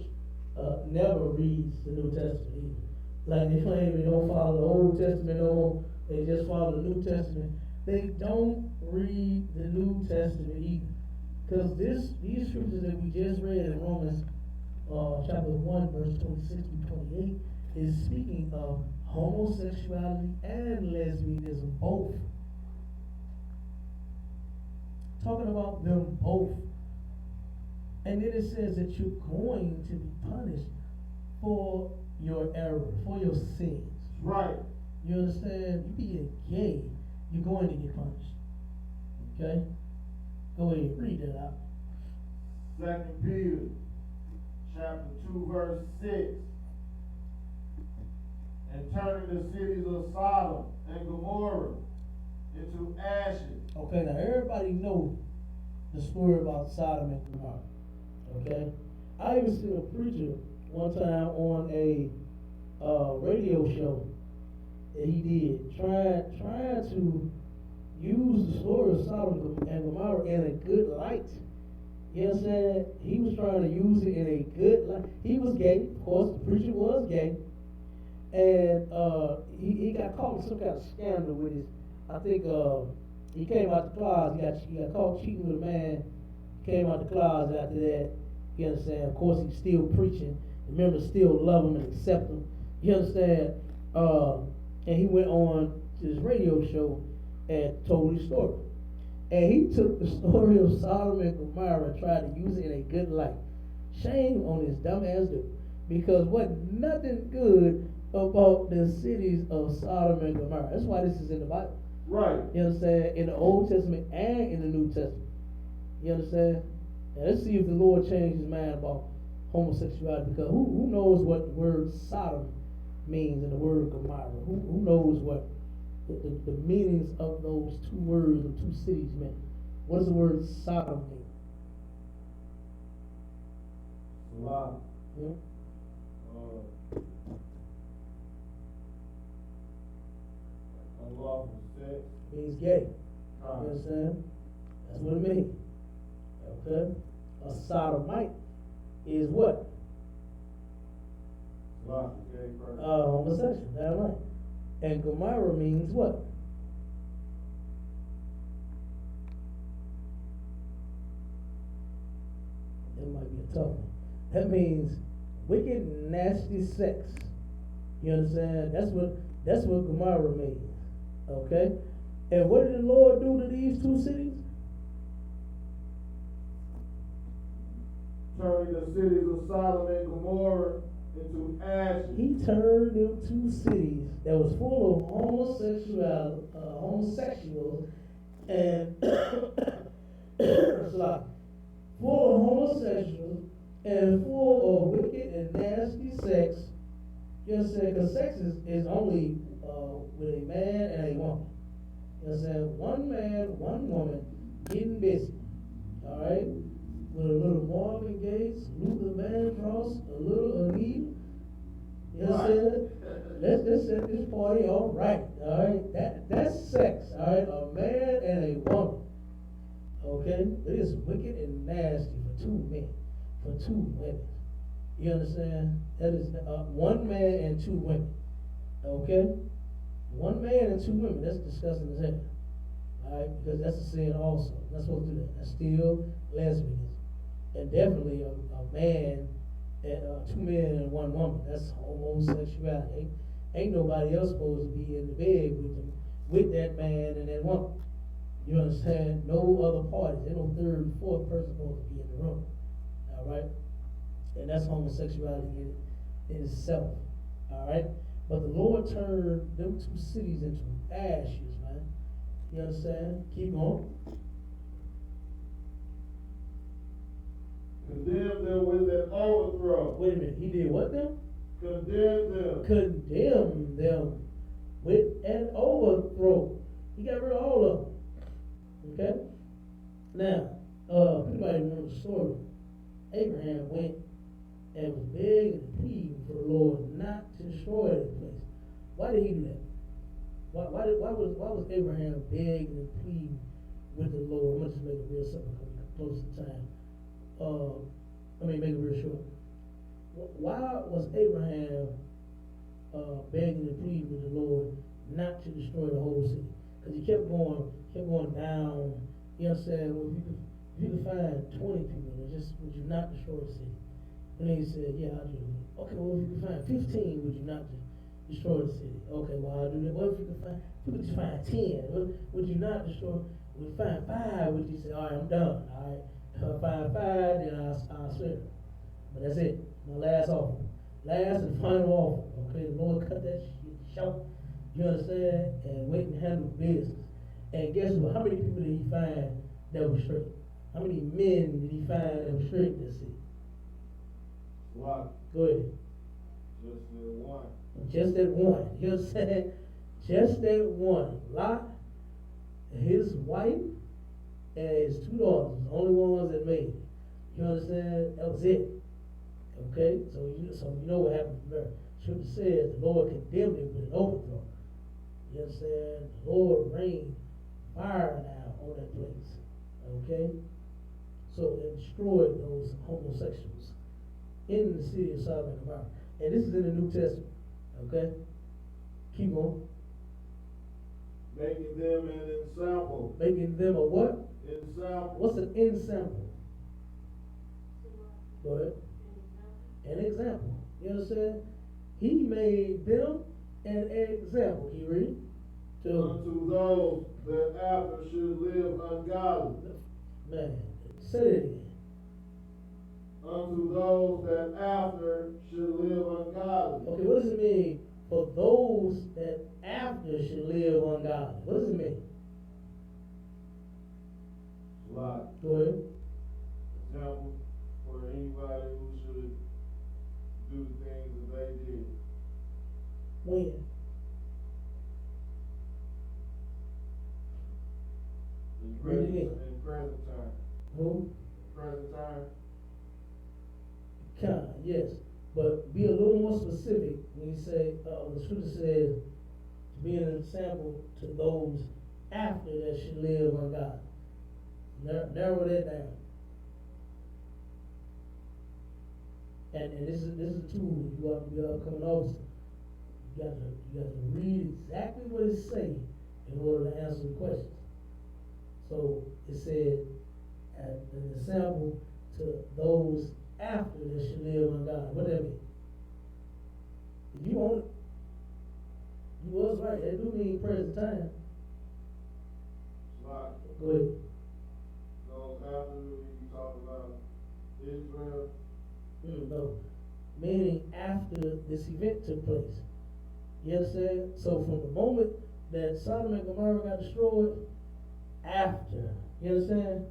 S1: never reads the New Testament either. Like they claim they don't follow the Old Testament no, they just follow the New Testament. They don't read the New Testament either. Because these scriptures that we just read in Romans chapter 1, verse 26 to 28 is speaking of homosexuality and lesbianism both. Talking about them both. And then it says that you're going to be punished for your error, for your sins.
S3: Right.
S1: You understand? You being gay, you're going to get punished. Okay? Go ahead, read that out.
S3: 2 Peter chapter 2, verse 6. And turning the cities of Sodom and Gomorrah into ashes.
S1: Okay, now everybody know the story about Sodom and Gomorrah. Okay? I even seen a preacher one time on a radio show that he did, trying to use the story of Sodom and Gomorrah in a good light. You know what I'm saying? He was trying to use it in a good light. He was gay, of course, the preacher was gay. And he got caught in some kind of scandal with his, I think he came out the closet, he got caught cheating with a man, came out the closet after that. You understand? Of course, he's still preaching. The members still love him and accept him. You understand? And he went on to his radio show and told his story. And he took the story of Sodom and Gomorrah and tried to use it in a good light. Shame on his dumb ass dude. Because wasn't nothing good about the cities of Sodom and Gomorrah. That's why this is in the Bible.
S3: Right.
S1: You understand? In the Old Testament and in the New Testament. You understand? Now let's see if the Lord changed his mind about homosexuality. Because who knows what the word Sodom means and the word Gomorrah? Who knows what the meanings of those two words or two cities meant? What does the word Sodom mean?
S3: Salah.
S1: Hmm?
S3: Unlawful sex.
S1: Means gay. You understand? That's what it means. Okay? A sodomite is what?
S3: Salah, gay person.
S1: Homosexual. That's right. And Gomorrah means what? That might be a tough one. That means wicked, nasty sex. You understand? That's what Gomorrah means. Okay? And what did the Lord do to these two cities?
S3: Turning the cities of Sodom and Gomorrah into ashes.
S1: He turned them two cities that was full of homosexuals and it's like full of homosexuals and full of wicked and nasty sex. You know what I'm saying? Because sex is only with a man and a woman. You know what I'm saying? One man, one woman getting busy. Alright? With a little Marvin Gaye, Luther Vandross, a little Anita. You know what I'm saying? Let's just set this party off right. Alright? That's sex. Alright? A man and a woman. Okay? It is wicked and nasty for two men. For two women. You understand? That is one man and two women. Okay? One man and two women. That's disgusting as hell. Alright? Because that's a sin also. You're not supposed to do that. That's still lesbianism. And definitely a man and two men and one woman. That's homosexuality. Ain't nobody else supposed to be in the bed with that man and that woman. You understand? No other parties. There's no third, fourth person supposed to be in the room. Alright? And that's homosexuality in itself. Alright? But the Lord turned them two cities into ashes, man. You understand? Keep going.
S3: Condemn them with an overthrow.
S1: Wait a minute. He did what them?
S3: Condemn them.
S1: Condemn them with an overthrow. He got rid of all of them. Okay? Now, anybody remember the story? Abraham went and was begging and pleading for the Lord not to destroy that place. Why did he do that? Why was Abraham begging and pleading with the Lord? I'm going to just make it real simple because we're close to time. Let me make it real short. Why was Abraham begging and pleading with the Lord not to destroy the whole city? Because he kept going down. You know what I'm saying? Well, if you could find 20 people, would you not destroy the city? And then he said, yeah, I'll do it. Okay, well, if you could find 15, would you not destroy the city? Okay, well, I'll do that. Well, if you could just find 10, would you not destroy? Would you find 5? Would you say, all right, I'm done. All right, if I find 5, then I'll split it. But that's it. My last offer. Last and final offer. Okay, the Lord cut that shit short. You understand? And went and handled business. And guess what? How many people did he find that were straight? How many men did he find that were straight in the city?
S3: Lot.
S1: Go ahead.
S3: Just that one.
S1: Just that one. You know what I'm saying? Just that one. Lot, his wife, and his 2 daughters, the only ones that made it. You understand? That was it. Okay? So you know what happened from there. Scripture says the Lord condemned him with an overthrow. You understand? The Lord rained fire now on that place. Okay? So it destroyed those homosexuals in the city of Sodom and Gomorrah. And this is in the New Testament. Okay? Keep on.
S3: Making them an ensample.
S1: Making them a what?
S3: Ensample.
S1: What's an ensample? Go ahead. An example. You understand? He made them an example. Can you read it?
S3: Unto those that after should live ungodly.
S1: Man, say it again.
S3: Unto those that after should live ungodly.
S1: Okay, what does it mean for those that after should live ungodly? What does it mean?
S3: Like
S1: Go ahead.
S3: example for anybody who should do the things that they did.
S1: When? Read it again.
S3: In present time.
S1: Who?
S3: Present time.
S1: Kind, yes. But be a little more specific when you say, the scripture says, to be an example to those after that should live ungodly. Narrow that down. And this is a tool you ought to be upcoming officer. You got to read exactly what it's saying in order to answer the questions. So it said, an example to those after that should live ungodly. What that mean? If you want it, you was right. That do mean present time.
S3: Like
S1: Go ahead.
S3: those after you talk about Israel.
S1: No. Meaning after this event took place. You understand? So from the moment that Sodom and Gomorrah got destroyed, after. You understand?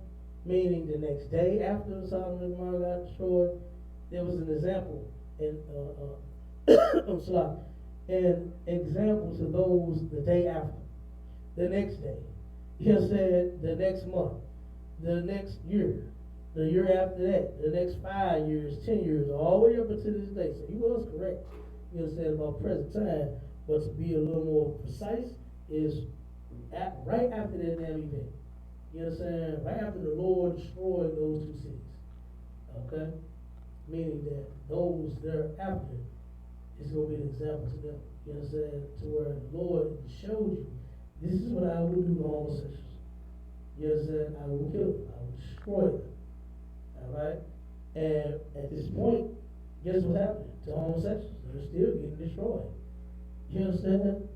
S1: meaning the next day after the Sodom and Gomorrah got destroyed. There was an example in I'm sorry, and examples of those the day after, the next day. He said the next month, the next year, the year after that, the next 5 years, 10 years, all the way up until this day. So he was correct. You understand about present time, but to be a little more precise is right after that damn event. You understand? Right after the Lord destroyed those two cities. Okay? Meaning that those thereafter is going to be an example to them. You understand? To where the Lord showed you, this is what I will do to homosexuals. You understand? I will kill them. I will destroy them. Alright? And at this point, guess what's happening to homosexuals? They're still getting destroyed. You understand?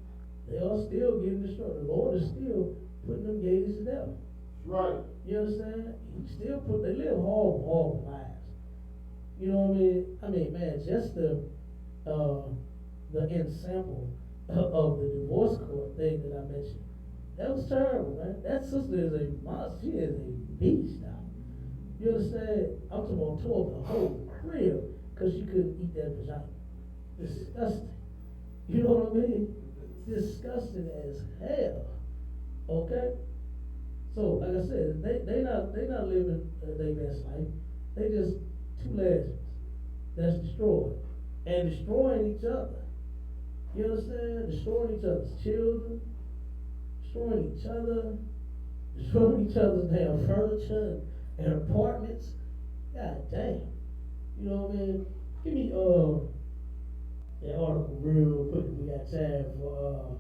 S1: They are still getting destroyed. The Lord is still putting them gays to death.
S3: Right.
S1: You understand? He still they live horrible lives. You know what I mean? I mean, man, just the ensample of the divorce court thing that I mentioned. That was terrible, man. That sister is a monster. She is a beast now. You understand? I'm talking about tore up the whole crib because she couldn't eat that vagina. Disgusting. You know what I mean? Disgusting as hell. Okay? So, like I said, they not living their best life. They just two legends that's destroyed. And destroying each other. You understand? Destroying each other's children, destroying each other, destroying each other's damn furniture and apartments. God damn. You know what I mean? Give me that article real quick if we got time for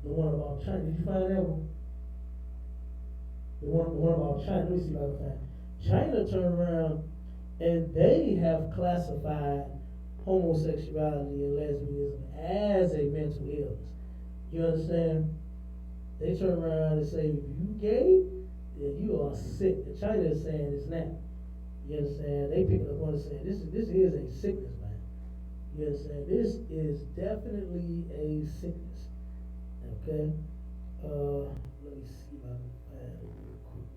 S1: the one about China. Did you find that one? The one about China. Let me see if I can find it. China turned around and they have classified homosexuality and lesbianism as a mental illness. You understand? They turn around and say, if you gay, then you are sick. And China is saying it's not. You understand? They pick up on it saying this is a sickness, man. You understand? This is definitely a sickness. Okay? Let me see if I can find it real quick.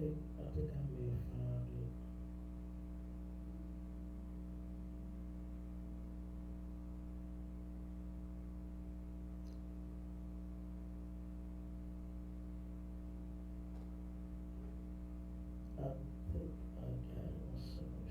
S1: Okay, I think I may have found it. I think I got it somewhere.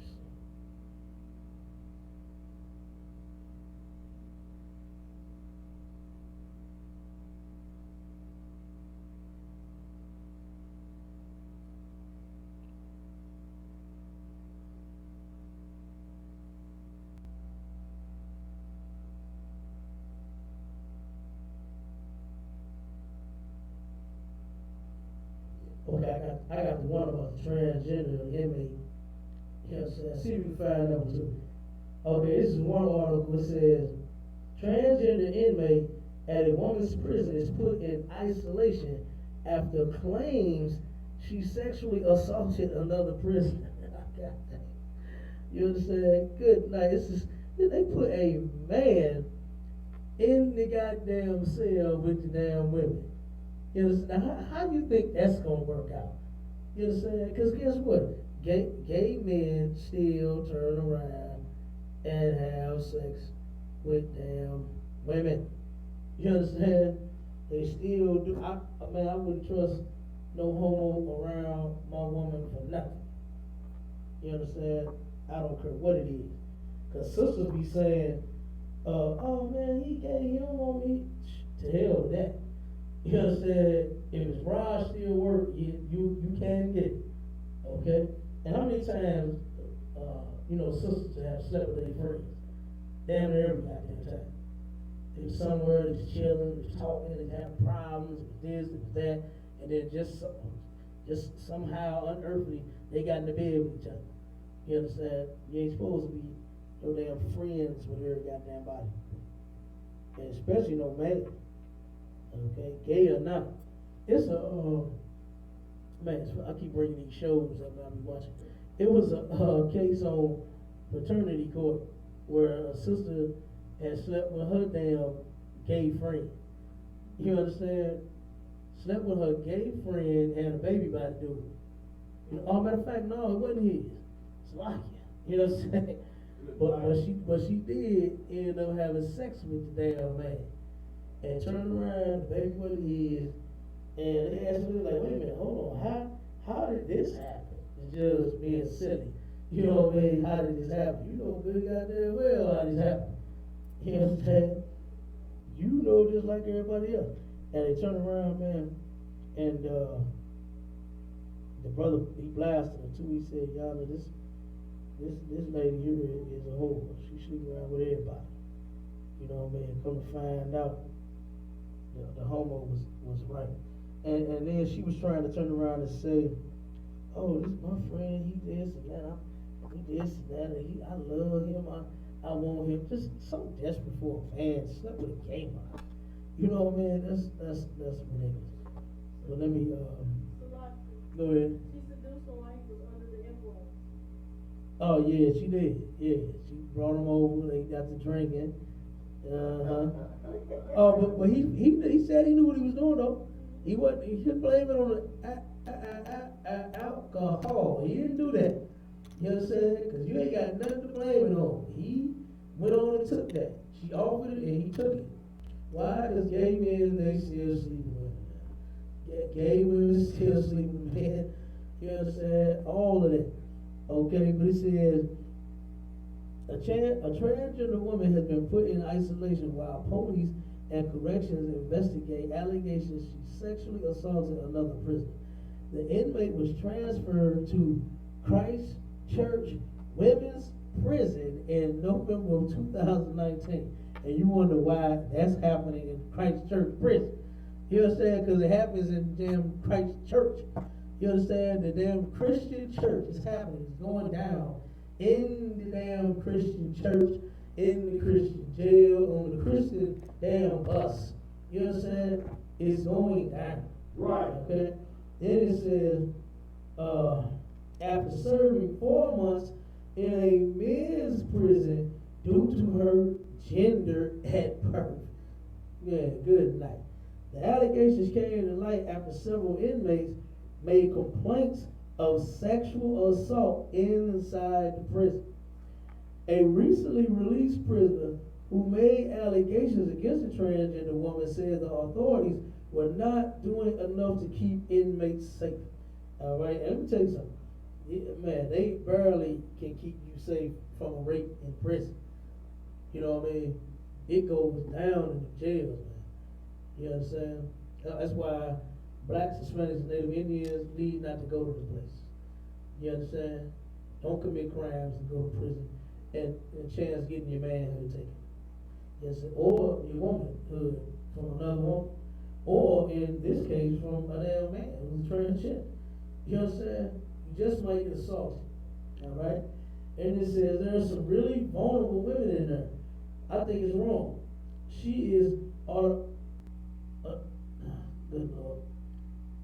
S1: Okay, I got the one about the transgender inmate. Yes, see if you can find that one too. Okay, this is one article. It says transgender inmate at a woman's prison is put in isolation after claims she sexually assaulted another prisoner. God dang. You understand? Good night. They put a man in the goddamn cell with the damn women. You understand? Now, how do you think that's gonna work out? You understand? Because guess what? Gay men still turn around and have sex with damn women. You understand? They still do. I wouldn't trust no homo around my woman for nothing. You understand? I don't care what it is. Because sisters be saying, oh man, he gay, he don't want me. To hell with that. You understand? If it's bra still work, you can get it. Okay? And how many times, sisters have slept with their friends? Damn near every goddamn time. They was somewhere, they was chilling, they was talking, they was having problems, it was this, it was that, and then just somehow unearthly, they got in the bed with each other. You understand? You ain't supposed to be no damn friends with her goddamn body. And especially no man. Okay, gay or not. It's a, man, I keep bringing these shows up that I be watching. It was a case on paternity court where a sister had slept with her damn gay friend. You understand? Slept with her gay friend, had a baby by the dude. You know, matter of fact, no, it wasn't his. It's like it. You know what I'm saying? But she did end up having sex with the damn man. And turned around, the baby wasn't his. And they asked me, like, wait a minute, hold on, how did this happen? It's just being silly. You know what I mean? How did this happen? You know good goddamn well how this happened. You know what I'm saying? You know just like everybody else. And they turned around, man, and the brother, he blasted her too. He said, Yana, this lady here is a whore. She sleeping around with everybody. You know what I mean? Come to find out, the homo was right. And then she was trying to turn around and say, oh, this my friend, he this and that, he this and that, and I love him, I want him. Just so desperate for a fan, slept with a gay man. You know what I mean? That's ridiculous. But let me go ahead.
S7: She seduced him while he was under the influence.
S1: Oh yeah, she did. Yeah, she brought him over. They got to drinking. Oh, but he said he knew what he was doing though. He should blame it on the alcohol. He didn't do that. You know what I'm saying? Because you ain't got nothing to blame it on. He went on and took that. She offered it and he took it. Why? Because gay men, they still sleep with women. Gay women still sleep with men. You know what I'm saying? All of that. Okay, but it says, a transgender woman has been put in isolation while police and corrections investigate allegations she sexually assaulted another prisoner. The inmate was transferred to Christ Church Women's Prison in November of 2019. And you wonder why that's happening in Christ Church Prison. You understand? Because it happens in damn Christ Church. You understand? The damn Christian church is happening. It's going down in the damn Christian church, in the Christian jail, on the Christian damn bus. You understand? It's going down.
S3: Right.
S1: Okay? Then it says, after serving 4 months in a men's prison due to her gender at birth. Yeah, good night. The allegations came to light after several inmates made complaints of sexual assault inside the prison. A recently released prisoner who made allegations against the transgender woman said the authorities were not doing enough to keep inmates safe. All right, and let me tell you something. Man, they barely can keep you safe from a rape in prison. You know what I mean? It goes down in the jails, man. You understand? That's why blacks, Hispanics, and Native Indians need not to go to the place. You understand? Don't commit crimes and go to prison and chance getting your manhood taken. Yes, or your womanhood from another woman, or in this case from a damn man who's transgender. You understand? You just might get assaulted. All right? And it says there are some really vulnerable women in there. I think it's wrong. She is good Lord,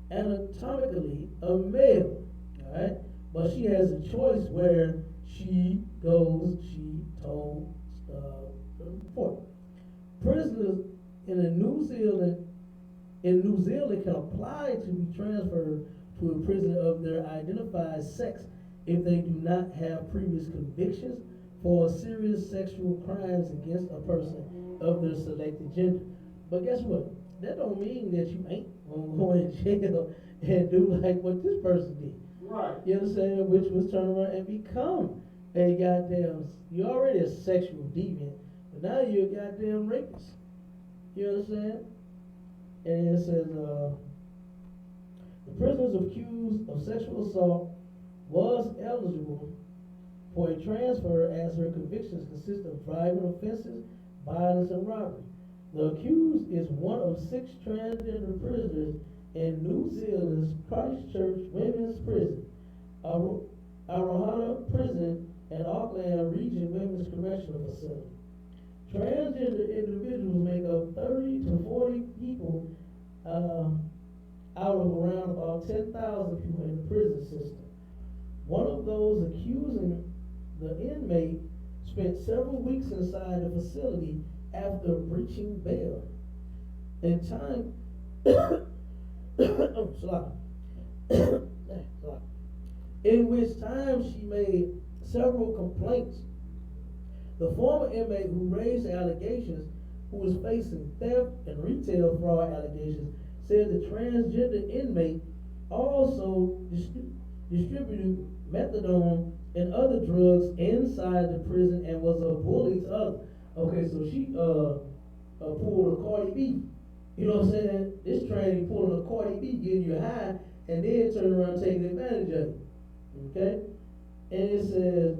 S1: anatomically a male, all right? But she has a choice where she goes, she told the report. Prisoners in New Zealand can apply to be transferred to a prison of their identified sex if they do not have previous convictions for serious sexual crimes against a person of their selected gender. But guess what? That don't mean that you ain't gonna go in jail and do like what this person did.
S3: Right.
S1: You understand? Which was turn around and become a goddamn, you're already a sexual deviant, but now you're a goddamn rapist. You understand? And it says, the prisoners accused of sexual assault was eligible for a transfer as her convictions consist of driving offenses, violence, and robbery. The accused is one of 6 transgender prisoners in New Zealand's Christchurch Women's Prison. Arohana Prison an Auckland Region Women's Correctional Facility. Transgender individuals make up 30 to 40 people out of around about 10,000 people in the prison system. One of those accusing the inmate spent several weeks inside the facility after breaching bail. In time, in which time she made several complaints. The former inmate who raised the allegations, who was facing theft and retail fraud allegations, said the transgender inmate also distributed methadone and other drugs inside the prison and was a bully to others. Okay, so she pulled a Cardi B. You know what I'm saying? This tranny pulling a Cardi B, getting you high, and then turning around taking advantage of it. Okay? And it says,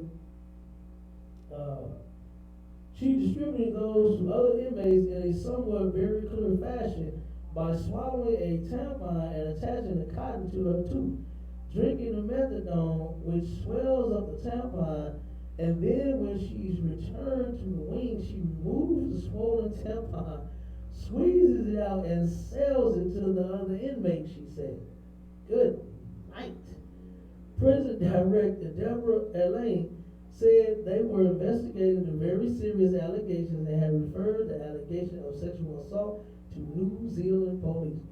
S1: she distributed those to other inmates in a somewhat very clear fashion by swallowing a tampon and attaching the cotton to her tooth, drinking the methadone, which swells up the tampon, and then when she's returned to the wing, she removes the swollen tampon, squeezes it out, and sells it to the other inmate, she said. Good night. Prison Director Deborah Elaine said they were investigating the very serious allegations and had referred the allegation of sexual assault to New Zealand police.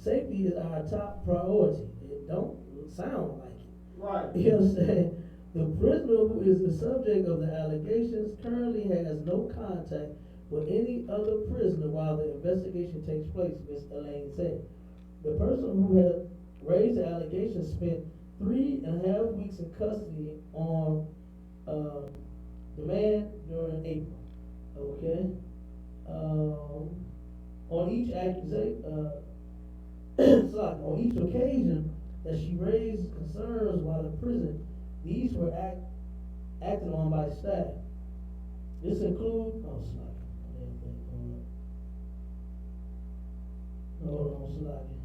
S1: Safety is our top priority. It don't sound like it.
S3: Right.
S1: You know what I'm saying? The prisoner who is the subject of the allegations currently has no contact with any other prisoner while the investigation takes place, Ms. Elaine said. The person who had raised the allegations spent 3.5 weeks in custody on demand during April. Okay? On each on each occasion that she raised concerns while in prison, these were acted on by staff. This includes hold on, Sluggy.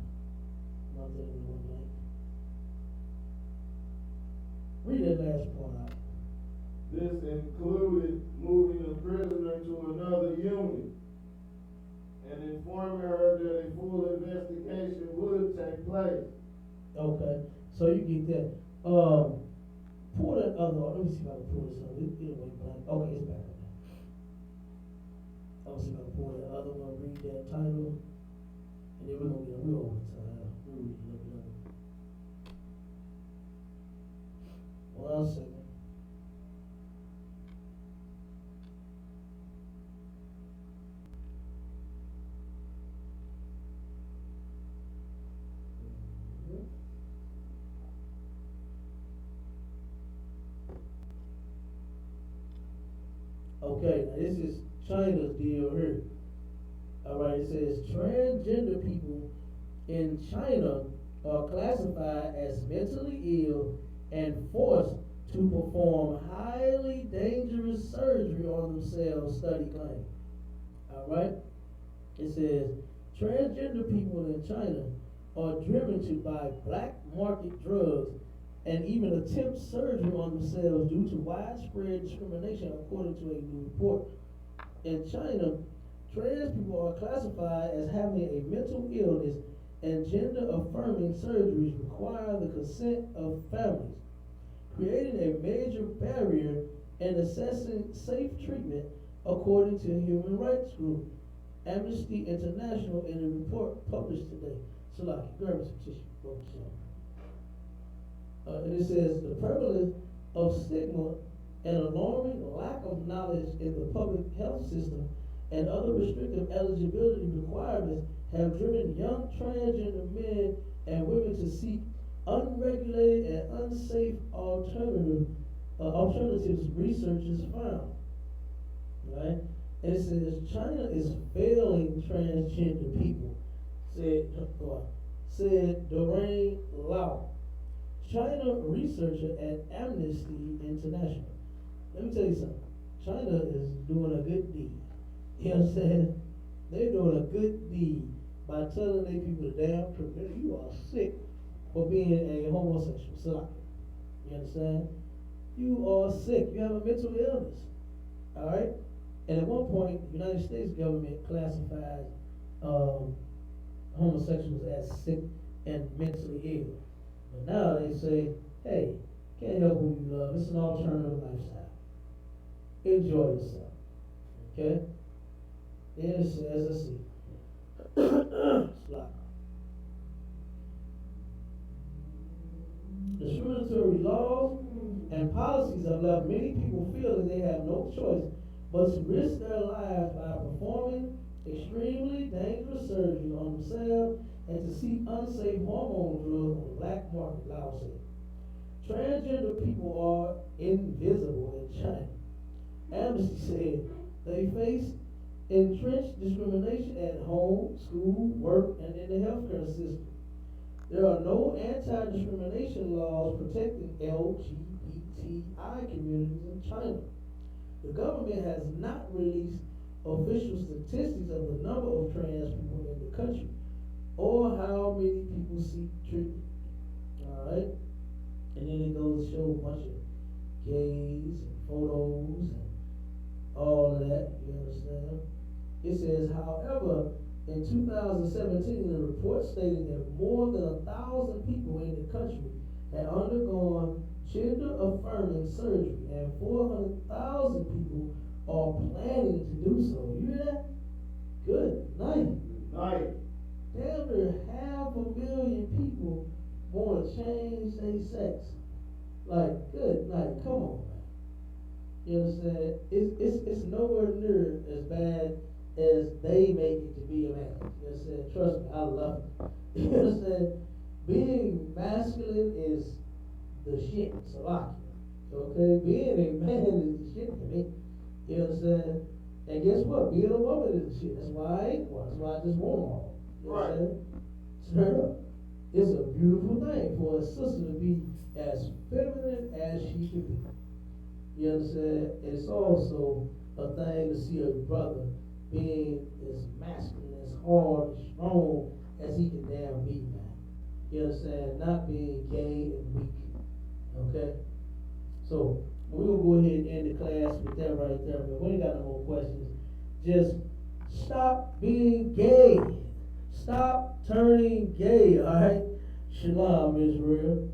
S1: Read that last part out.
S3: This included moving the prisoner to another unit and informing her that a full investigation would take place.
S1: Okay, so you get that. Pull that other, let me see if I can pull this up. It'll wait blank. Okay, it's back up there. I'll see if I can pull that other one, read that title, and then we're gonna get over time. We'll read it up. 1 second. Okay, now this is China's deal here. Alright, it says transgender people in China are classified as mentally ill and forced to perform highly dangerous surgery on themselves, study claims. Alright? It says transgender people in China are driven to buy black market drugs and even attempt surgery on themselves due to widespread discrimination, according to a new report. In China, trans people are classified as having a mental illness, and gender-affirming surgeries require the consent of families, creating a major barrier in assessing safe treatment, according to human rights group Amnesty International in a report published today. So, like, grab some tissue, focus on. And it says the prevalence of stigma and alarming lack of knowledge in the public health system and other restrictive eligibility requirements have driven young transgender men and women to seek unregulated and unsafe alternatives, researchers found. Right? And it says China is failing transgender people, said Doreen Lau, China researcher at Amnesty International. Let me tell you something. China is doing a good deed. You know what I'm saying? They're doing a good deed by telling their people the damn truth. You are sick for being a homosexual. So, you understand? you are sick. You have a mental illness. All right? And at one point, the United States government classified homosexuals as sick and mentally ill. But now they say, hey, can't help who you love. It's an alternative lifestyle. Enjoy yourself. Okay? Then it says, let's see. Slide. Discriminatory laws and policies have left many people feeling they have no choice but to risk their lives by performing extremely dangerous surgery on themselves and to seek unsafe hormone drugs on the black market, Laos said. Transgender people are invisible in China. Amnesty said they face entrenched discrimination at home, school, work, and in the healthcare system. There are no anti-discrimination laws protecting LGBTI communities in China. The government has not released official statistics of the number of trans people in the country or how many people seek treatment. Alright? And then it goes to show a bunch of gays and photos and all of that, you understand? It says, however, in 2017, a report stated that more than 1,000 people in the country had undergone gender-affirming surgery, and 400,000 people are planning to do so. You hear that? Good night.
S3: Night.
S1: Damn near 500,000 people want to change their sex. Like, good night. Come on, man. You understand? It's nowhere near as bad as they make it to be a man. You understand? Trust me, I love it. You understand? Being masculine is the shit. It's a lot. Okay? Being a man is the shit to me. You understand? And guess what? Being a woman is the shit. That's why I ain't one. That's why I just want them all. You understand? Turn up. It's a beautiful thing for a sister to be as feminine as she can be. You understand? It's also a thing to see a brother being as masculine, as hard, as strong as he can damn be, man. You understand? Not being gay and weak. Okay? So, we're going to go ahead and end the class with that right there, but we ain't got no more questions. Just stop being gay. Stop turning gay, alright? Shalom, Israel.